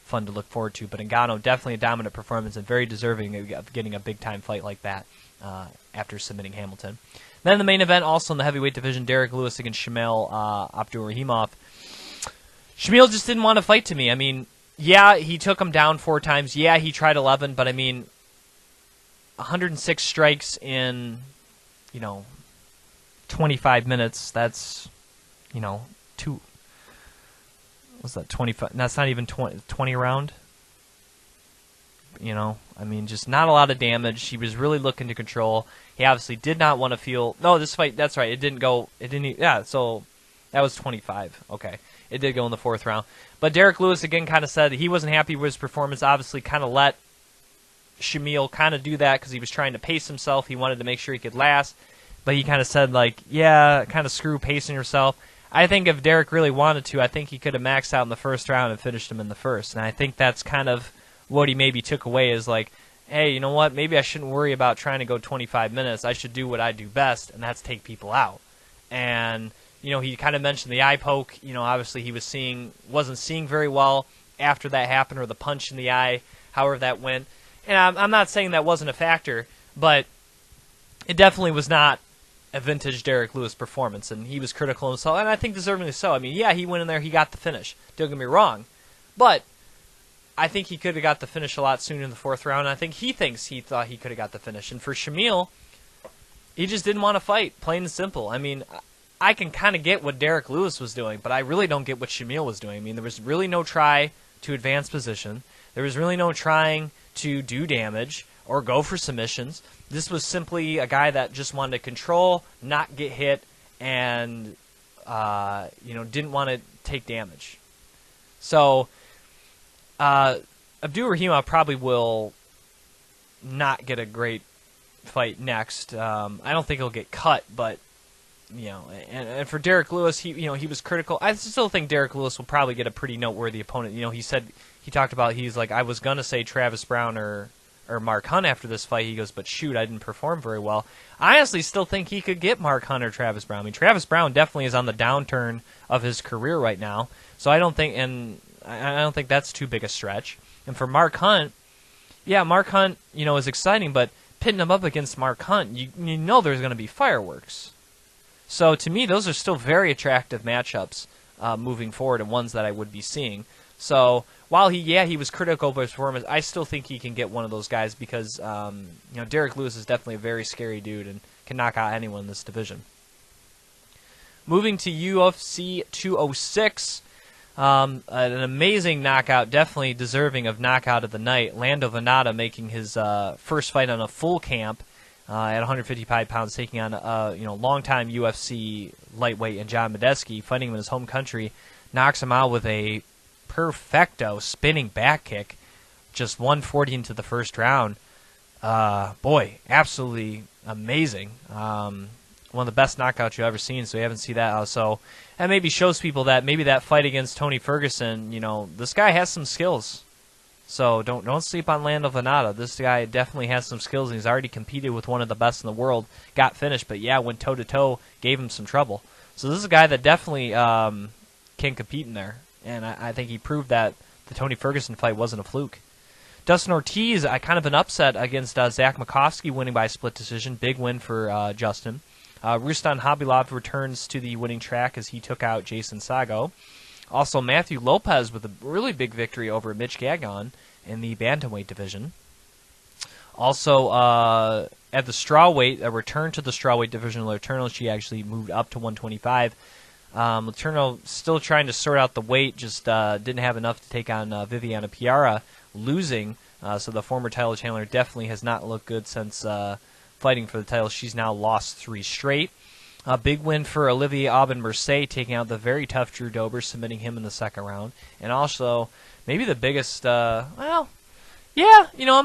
fun to look forward to. But Ngannou, definitely a dominant performance and very deserving of getting a big-time fight like that after submitting Hamilton. Then the main event, also in the heavyweight division, Derek Lewis against Shamil Abdurakhimov. Shamil just didn't want to fight to me. I mean, yeah, he took him down 4 times. Yeah, he tried 11, but I mean, 106 strikes in, 25 minutes. That's, what's that, 25? That's not even 20 around. I mean, just not a lot of damage. He was really looking to control. He obviously did not want to feel. No, this fight, that's right. It didn't go. It didn't. Yeah, so that was 25. Okay. It did go in the 4th round. But Derek Lewis, again, kind of said he wasn't happy with his performance. Obviously, kind of let Shamil kind of do that because he was trying to pace himself. He wanted to make sure he could last. But he kind of said, yeah, kind of screw pacing yourself. I think if Derek really wanted to, I think he could have maxed out in the 1st round and finished him in the 1st. And I think that's kind of what he maybe took away is hey, you know what? Maybe I shouldn't worry about trying to go 25 minutes. I should do what I do best, and that's take people out. And he kind of mentioned the eye poke. Obviously he wasn't seeing very well after that happened, or the punch in the eye, however that went. And I'm not saying that wasn't a factor, but it definitely was not a vintage Derek Lewis performance, and he was critical of himself, and I think deservingly so. I mean, yeah, he went in there, he got the finish. Don't get me wrong, but I think he could have got the finish a lot sooner in the 4th round, and I think he thought he could have got the finish. And for Shamil, he just didn't want to fight, plain and simple. I mean, I can kind of get what Derek Lewis was doing, but I really don't get what Shamil was doing. I mean, there was really no try to advance position. There was really no trying to do damage or go for submissions. This was simply a guy that just wanted to control, not get hit, and didn't want to take damage. So Abdurakhimov probably will not get a great fight next. I don't think he'll get cut, but and for Derek Lewis, he was critical. I still think Derek Lewis will probably get a pretty noteworthy opponent. He talked about I was gonna say Travis Brown or Mark Hunt after this fight. He goes, but shoot, I didn't perform very well. I honestly still think he could get Mark Hunt or Travis Brown. I mean, Travis Brown definitely is on the downturn of his career right now, so I don't think that's too big a stretch. And for Mark Hunt, yeah, Mark Hunt, is exciting, but pitting him up against Mark Hunt, you there's going to be fireworks. So to me, those are still very attractive matchups moving forward, and ones that I would be seeing. So while he was critical of his performance, I still think he can get one of those guys because Derek Lewis is definitely a very scary dude and can knock out anyone in this division. Moving to UFC 206, an amazing knockout, definitely deserving of knockout of the night. Lando Venata making his first fight on a full camp. At 155 pounds, taking on longtime UFC lightweight and John Medeski, fighting him in his home country, knocks him out with a perfecto spinning back kick, just 140 into the 1st round. Boy, absolutely amazing. One of the best knockouts you've ever seen, so you haven't seen that. So that maybe shows people that maybe that fight against Tony Ferguson, this guy has some skills. So don't sleep on Lando Venata. This guy definitely has some skills, and he's already competed with one of the best in the world. Got finished, but yeah, went toe-to-toe, gave him some trouble. So this is a guy that definitely can compete in there, and I think he proved that the Tony Ferguson fight wasn't a fluke. Dustin Ortiz, kind of an upset against Zach Makovsky, winning by a split decision. Big win for Justin. Rustan Khabilov returns to the winning track as he took out Jason Sago. Also, Matthew Lopez with a really big victory over Mitch Gagon in the bantamweight division. Also, at the strawweight, a return to the strawweight division, Letourneau, she actually moved up to 125. Letourneau still trying to sort out the weight, just didn't have enough to take on Viviana Piara, losing. So the former title challenger definitely has not looked good since fighting for the title. She's now lost 3 straight. A big win for Olivier Aubin-Mercier, taking out the very tough Drew Dober, submitting him in the 2nd round. And also, maybe the biggest, I'm going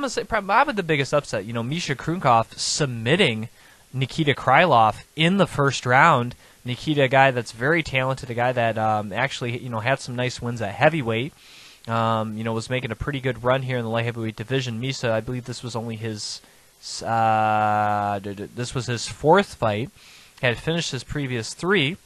to say probably the biggest upset. Misha Krunkov submitting Nikita Krylov in the 1st round. Nikita, a guy that's very talented, a guy that actually, had some nice wins at heavyweight. Was making a pretty good run here in the light heavyweight division. Misa, I believe this was only his this was his 4th fight. Had finished his previous 3.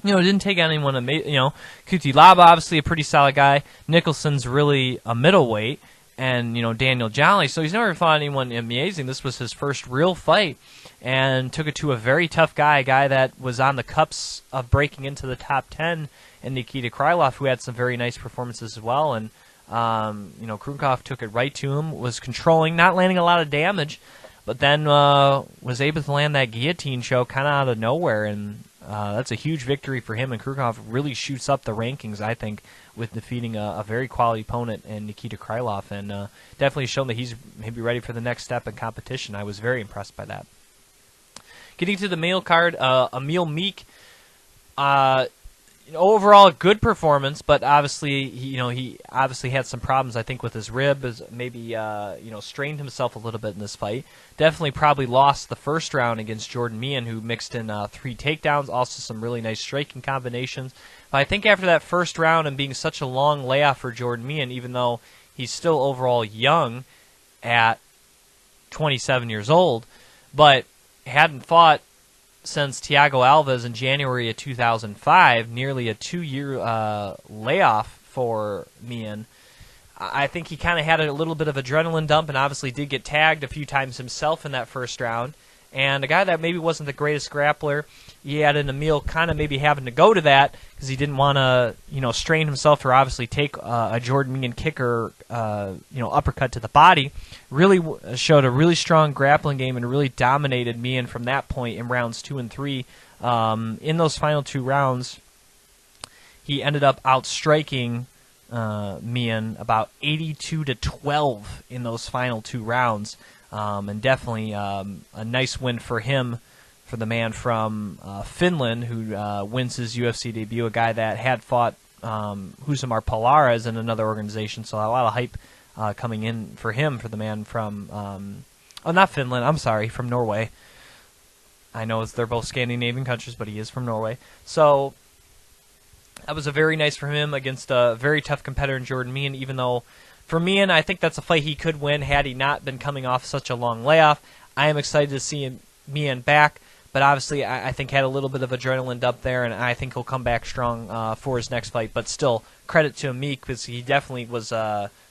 Didn't take anyone. Kutilaba, obviously a pretty solid guy. Nicholson's really a middleweight, and Daniel Jolly. So he's never fought anyone amazing. This was his first real fight, and took it to a very tough guy, a guy that was on the cups of breaking into the top 10, and Nikita Krylov, who had some very nice performances as well. And Krukov took it right to him, was controlling, not landing a lot of damage, but then was able to land that guillotine choke kind of out of nowhere, and that's a huge victory for him. And Krukov really shoots up the rankings, I think, with defeating a very quality opponent in Nikita Krylov, and definitely shown that he's maybe ready for the next step in competition. I was very impressed by that. Getting to the male card, Emil Meek. Overall, good performance, but obviously, he obviously had some problems. I think with his rib, maybe strained himself a little bit in this fight. Definitely, probably lost the first round against Jordan Meehan, who mixed in 3 takedowns, also some really nice striking combinations. But I think after that first round and being such a long layoff for Jordan Meehan, even though he's still overall young at 27 years old, but hadn't fought since Thiago Alves in January of 2005, nearly a 2-year layoff for Meehan. I think he kind of had a little bit of adrenaline dump, and obviously did get tagged a few times himself in that first round. And a guy that maybe wasn't the greatest grappler, he had an Emil kind of maybe having to go to that because he didn't want to, strain himself or obviously take a Jordan Meehan kick or, uppercut to the body. Really showed a really strong grappling game and really dominated Meehan from that point in rounds 2 and 3. In those final 2 rounds, he ended up outstriking Meehan about 82-12 in those final 2 rounds. And definitely a nice win for him, for the man from Finland who wins his UFC debut, a guy that had fought Husamar Palares in another organization, so a lot of hype coming in for him, for the man from, not Finland, I'm sorry, from Norway. I know they're both Scandinavian countries, but he is from Norway. So that was a very nice for him against a very tough competitor in Jordan Meehan, even though for Meehan, I think that's a fight he could win had he not been coming off such a long layoff. I am excited to see Meehan back, but obviously I think had a little bit of adrenaline dump there, and I think he'll come back strong for his next fight. But still, credit to Meek, because he definitely was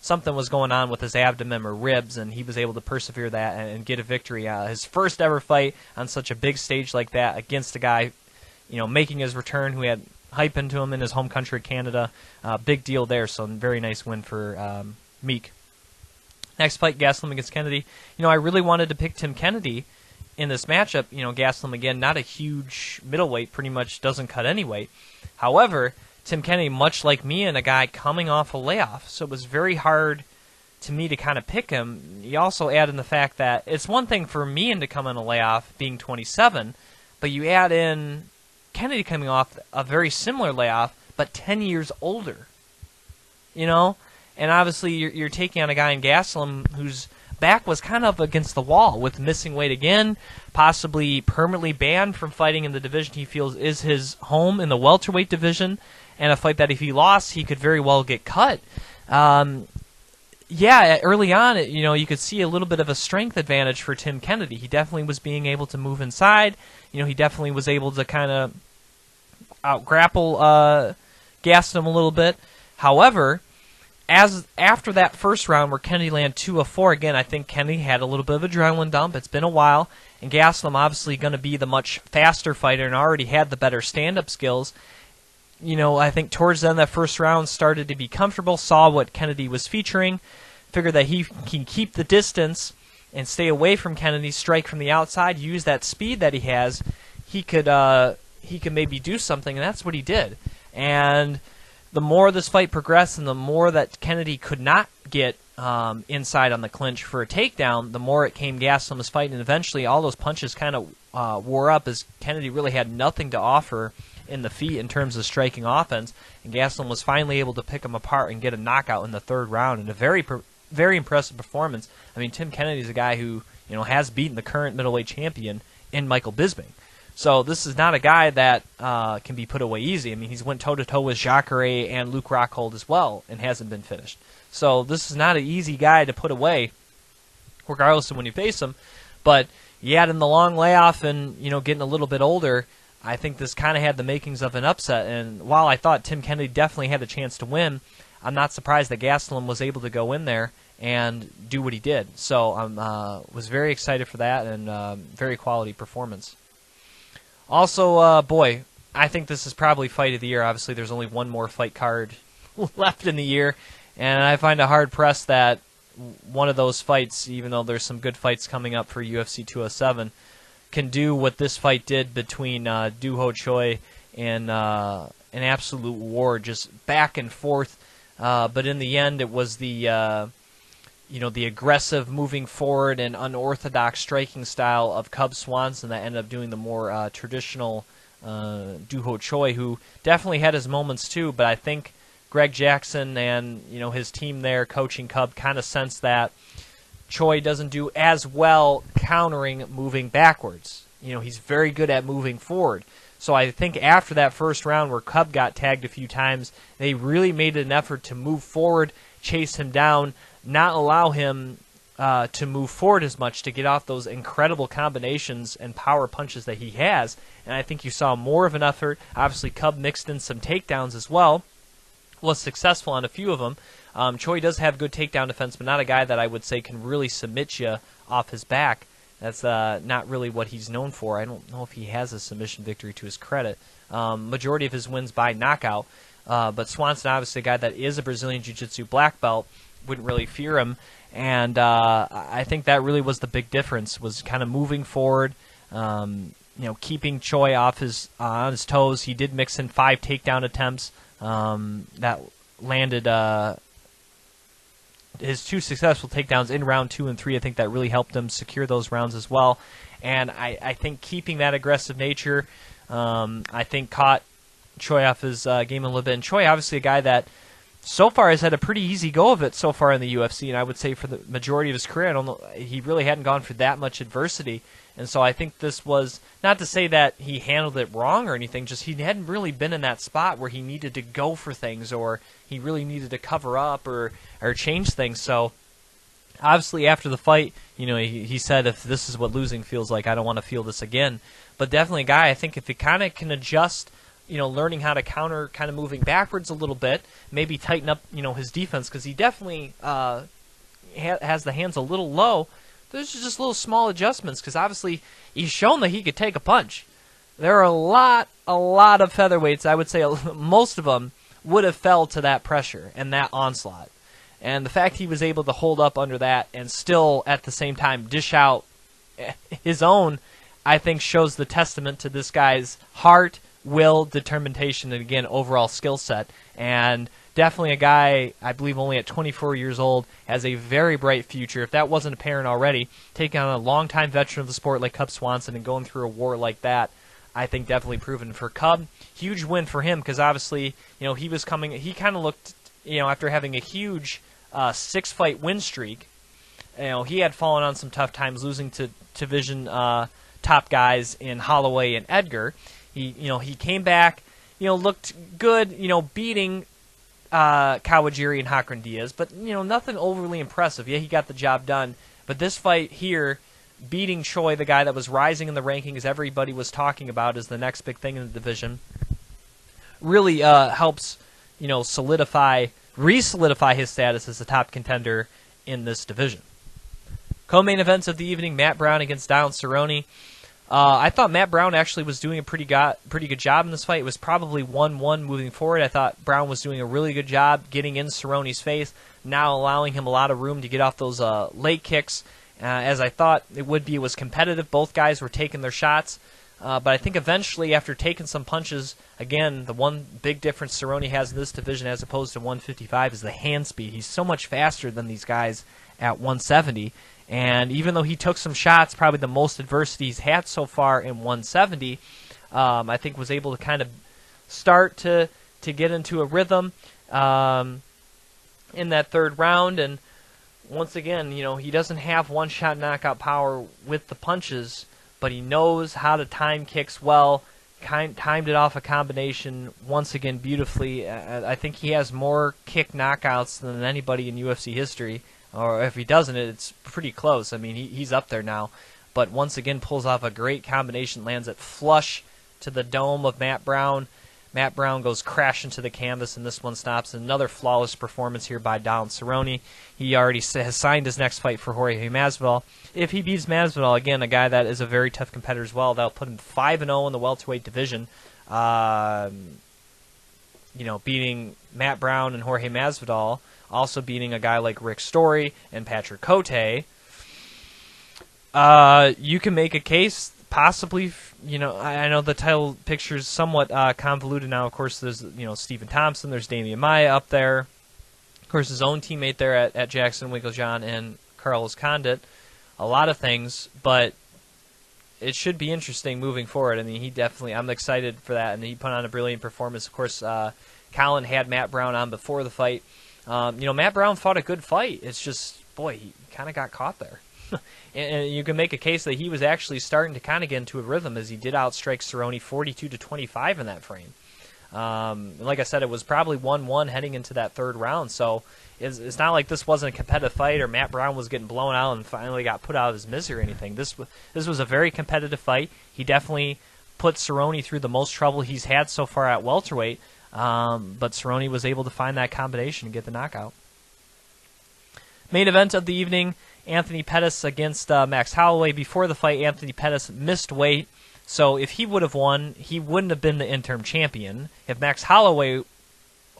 something was going on with his abdomen or ribs, and he was able to persevere that and get a victory. His first ever fight on such a big stage like that against a guy, making his return, who had hype into him in his home country, Canada. Big deal there, so very nice win for Meek. Next fight, Gastelum against Kennedy. I really wanted to pick Tim Kennedy in this matchup. Gastelum, again, not a huge middleweight, pretty much doesn't cut any weight. However, Tim Kennedy, much like me, and a guy coming off a layoff, so it was very hard to me to kind of pick him. You also add in the fact that it's one thing for me to come on a layoff being 27, but you add in Kennedy coming off a very similar layoff, but 10 years older. And obviously, you're taking on a guy in Gastelum whose back was kind of against the wall with missing weight again, possibly permanently banned from fighting in the division he feels is his home in the welterweight division, and a fight that if he lost, he could very well get cut. Early on, you could see a little bit of a strength advantage for Tim Kennedy. He definitely was being able to move inside. He definitely was able to kind of out-grapple Gastelum a little bit. However, after that first round where Kennedy landed 2 of 4, again, I think Kennedy had a little bit of adrenaline dump. It's been a while, and Gastelum obviously going to be the much faster fighter and already had the better stand-up skills. I think towards the end that first round started to be comfortable, saw what Kennedy was featuring, figured that he can keep the distance and stay away from Kennedy, strike from the outside, use that speed that he has. He could maybe do something, and that's what he did. And the more this fight progressed and the more that Kennedy could not get inside on the clinch for a takedown, the more it came Gastelum's fight, and eventually all those punches kind of wore up as Kennedy really had nothing to offer in the feet in terms of striking offense, and Gastelum was finally able to pick him apart and get a knockout in the third round in a very impressive performance. I mean, Tim Kennedy's a guy who has beaten the current middleweight champion in Michael Bisping. So this is not a guy that can be put away easy. I mean, he's went toe-to-toe with Jacare and Luke Rockhold as well and hasn't been finished. So this is not an easy guy to put away, regardless of when you face him. But yet in the long layoff and, getting a little bit older, I think this kind of had the makings of an upset. And while I thought Tim Kennedy definitely had a chance to win, I'm not surprised that Gastelum was able to go in there and do what he did. So I was very excited for that, and very quality performance. Also, I think this is probably fight of the year. Obviously, there's only one more fight card left in the year, and I find it hard-pressed that one of those fights, even though there's some good fights coming up for UFC 207, can do what this fight did between Doo Ho Choi and an absolute war, just back and forth. But in the end, it was the aggressive moving forward and unorthodox striking style of Cub Swanson that ended up doing the more traditional Doo Ho Choi, who definitely had his moments too, but I think Greg Jackson and his team there coaching Cub kind of sensed that Choi doesn't do as well countering moving backwards. He's very good at moving forward. So I think after that first round where Cub got tagged a few times, they really made an effort to move forward, chase him down, not allow him to move forward as much to get off those incredible combinations and power punches that he has. And I think you saw more of an effort. Obviously, Cub mixed in some takedowns as well. Was successful on a few of them. Choi does have good takedown defense, but not a guy that I would say can really submit you off his back. That's not really what he's known for. I don't know if he has a submission victory to his credit. Majority of his wins by knockout. But Swanson, obviously a guy that is a Brazilian Jiu-Jitsu black belt, wouldn't really fear him. And I think that really was the big difference, was kind of moving forward, keeping Choi off on his toes. He did mix in 5 takedown attempts that landed his 2 successful takedowns in round 2 and 3. I think that really helped him secure those rounds as well. And I think keeping that aggressive nature, I think caught Choi off his game a little bit. And Choi, obviously a guy that so far has had a pretty easy go of it so far in the UFC, and I would say for the majority of his career, I don't know, he really hadn't gone for that much adversity. And so I think this was, not to say that he handled it wrong or anything, just he hadn't really been in that spot where he needed to go for things or he really needed to cover up or change things. So obviously after the fight, he said, if this is what losing feels like, I don't want to feel this again. But definitely a guy, I think if he kind of can adjust, learning how to counter, kind of moving backwards a little bit, maybe tighten up, his defense, because he definitely has the hands a little low. There's just little small adjustments, because obviously he's shown that he could take a punch. There are a lot of featherweights, I would say most of them would have fell to that pressure and that onslaught. And the fact he was able to hold up under that and still at the same time dish out his own, I think shows the testament to this guy's heart, will, determination, and again, overall skill set. And definitely a guy, I believe only at 24 years old, has a very bright future. If that wasn't apparent already, taking on a longtime veteran of the sport like Cub Swanson and going through a war like that, I think definitely proven for Cub. Huge win for him, because obviously, he was coming, he kind of looked, after having a huge 6-fight win streak, he had fallen on some tough times, losing to division top guys in Holloway and Edgar. He came back, looked good, beating Kawajiri and Hakron Diaz, but nothing overly impressive. Yeah, he got the job done, but this fight here, beating Choi, the guy that was rising in the rankings, everybody was talking about as the next big thing in the division, really helps re-solidify his status as a top contender in this division. Co-main events of the evening: Matt Brown against Donald Cerrone. I thought Matt Brown actually was doing a pretty good job in this fight. It was probably 1-1 moving forward. I thought Brown was doing a really good job getting in Cerrone's face, now allowing him a lot of room to get off those leg kicks. As I thought it would be, it was competitive. Both guys were taking their shots. But I think eventually, after taking some punches, again, the one big difference Cerrone has in this division as opposed to 155 is the hand speed. He's so much faster than these guys at 170. And even though he took some shots, probably the most adversity he's had so far in 170, I think was able to kind of start to get into a rhythm in that third round. And once again, he doesn't have one-shot knockout power with the punches, but he knows how to time kicks well. Timed it off a combination once again beautifully. I think he has more kick knockouts than anybody in UFC history, or if he doesn't, it's pretty close. I mean, he's up there now. But once again, pulls off a great combination, lands it flush to the dome of Matt Brown. Matt Brown goes crashing to the canvas, and this one stops. Another flawless performance here by Donald Cerrone. He already has signed his next fight for Jorge Masvidal. If he beats Masvidal, again, a guy that is a very tough competitor as well, that'll put him 5-0 in the welterweight division. Beating Matt Brown and Jorge Masvidal, also beating a guy like Rick Story and Patrick Cote. You can make a case, possibly. I know the title picture is somewhat convoluted now. Of course, there's Stephen Thompson, there's Damian Maia up there. Of course, his own teammate there at Jackson Winklejohn and Carlos Condit. A lot of things, but it should be interesting moving forward. I mean, I'm excited for that, and he put on a brilliant performance. Of course, Colin had Matt Brown on before the fight. Matt Brown fought a good fight. It's just, boy, he kind of got caught there. And you can make a case that he was actually starting to kind of get into a rhythm as he did outstrike Cerrone 42-25 in that frame. Like I said, it was probably 1-1 heading into that third round, so it's not like this wasn't a competitive fight or Matt Brown was getting blown out and finally got put out of his misery or anything. This was a very competitive fight. He definitely put Cerrone through the most trouble he's had so far at welterweight, but Cerrone was able to find that combination and get the knockout. Main event of the evening, Anthony Pettis against Max Holloway. Before the fight, Anthony Pettis missed weight, so if he would have won, he wouldn't have been the interim champion. If Max Holloway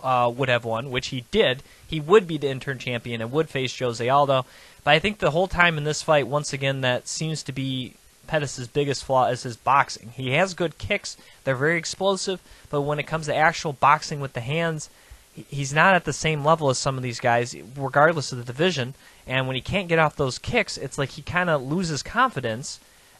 would have won, which he did, he would be the interim champion and would face Jose Aldo. But I think the whole time in this fight, once again, that seems to be Pettis' biggest flaw is his boxing. He has good kicks. They're very explosive, but when it comes to actual boxing with the hands, he's not at the same level as some of these guys, regardless of the division. And when he can't get off those kicks, it's like he kind of loses confidence.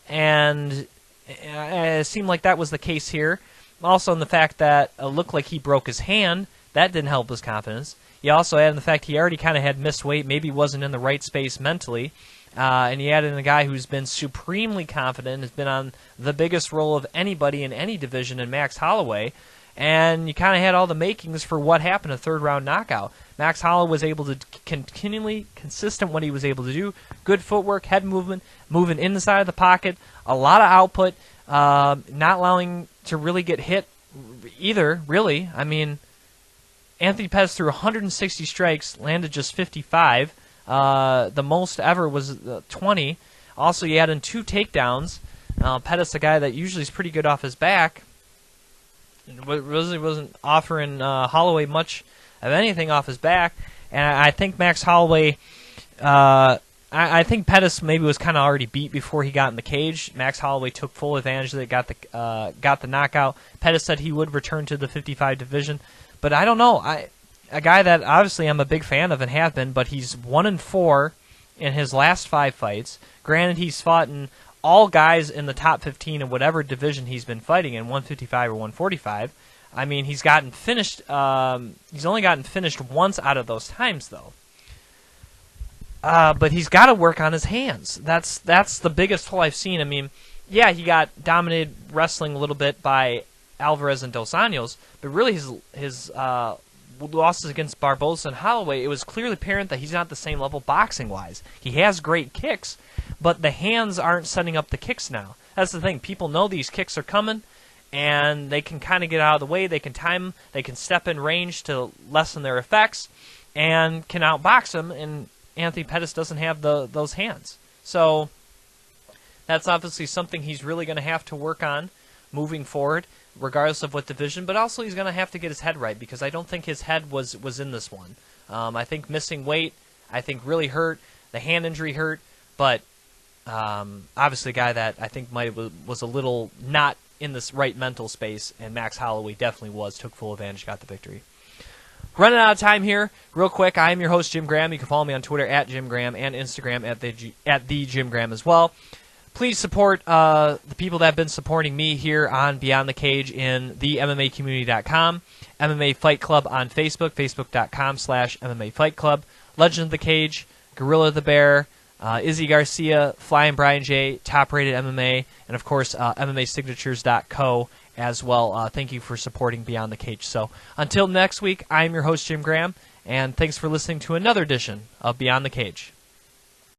And it seemed like that was the case here. Also in the fact that it looked like he broke his hand. That didn't help his confidence. You also add in the fact he already kind of had missed weight, maybe wasn't in the right space mentally. And you add in a guy who's been supremely confident, has been on the biggest role of anybody in any division in Max Holloway. And you kind of had all the makings for what happened, a third-round knockout. Max Holloway was able to continually, consistent what he was able to do. Good footwork, head movement, moving inside of the pocket, a lot of output, not allowing to really get hit either, really. I mean, Anthony Pettis threw 160 strikes, landed just 55. The most ever was 20. Also, you add in 2 takedowns. Pettis, a guy that usually is pretty good off his back, really wasn't offering Holloway much of anything off his back. And I think Max Holloway, I think Pettis maybe was kind of already beat before he got in the cage. Max Holloway took full advantage of it, got the knockout. Pettis said he would return to the 55 division, but I don't know. A guy that obviously I'm a big fan of and have been, but he's 1-4 in his last 5 fights. Granted, he's fought in all guys in the top 15 in whatever division he's been fighting in, 155 or 145. I mean, he's gotten finished. He's only gotten finished once out of those times, though. But he's got to work on his hands. That's the biggest hole I've seen. I mean, yeah, he got dominated wrestling a little bit by Alvarez and Dos Anjos, but really his losses against Barbosa and Holloway, it was clearly apparent that he's not the same level boxing-wise. He has great kicks, but the hands aren't setting up the kicks now. That's the thing. People know these kicks are coming, and they can kind of get out of the way. They can time, they can step in range to lessen their effects, and can outbox them, and Anthony Pettis doesn't have those hands. So that's obviously something he's really going to have to work on moving forward, regardless of what division, but also he's going to have to get his head right, because I don't think his head was in this one. I think missing weight, I think really hurt. The hand injury hurt, but obviously a guy that I think was a little not in this right mental space, and Max Holloway definitely took full advantage, got the victory. Running out of time here, real quick, I am your host, Jim Graham. You can follow me on Twitter at Jim Graham and Instagram at the Jim Graham as well. Please support the people that have been supporting me here on Beyond the Cage in the MMAcommunity.com, MMA Fight Club on Facebook, facebook.com/MMA Fight Club, Legend of the Cage, Gorilla the Bear, Izzy Garcia, Flying Brian J, Top Rated MMA, and of course MMAsignatures.co as well. Thank you for supporting Beyond the Cage. So until next week, I'm your host, Jim Graham, and thanks for listening to another edition of Beyond the Cage.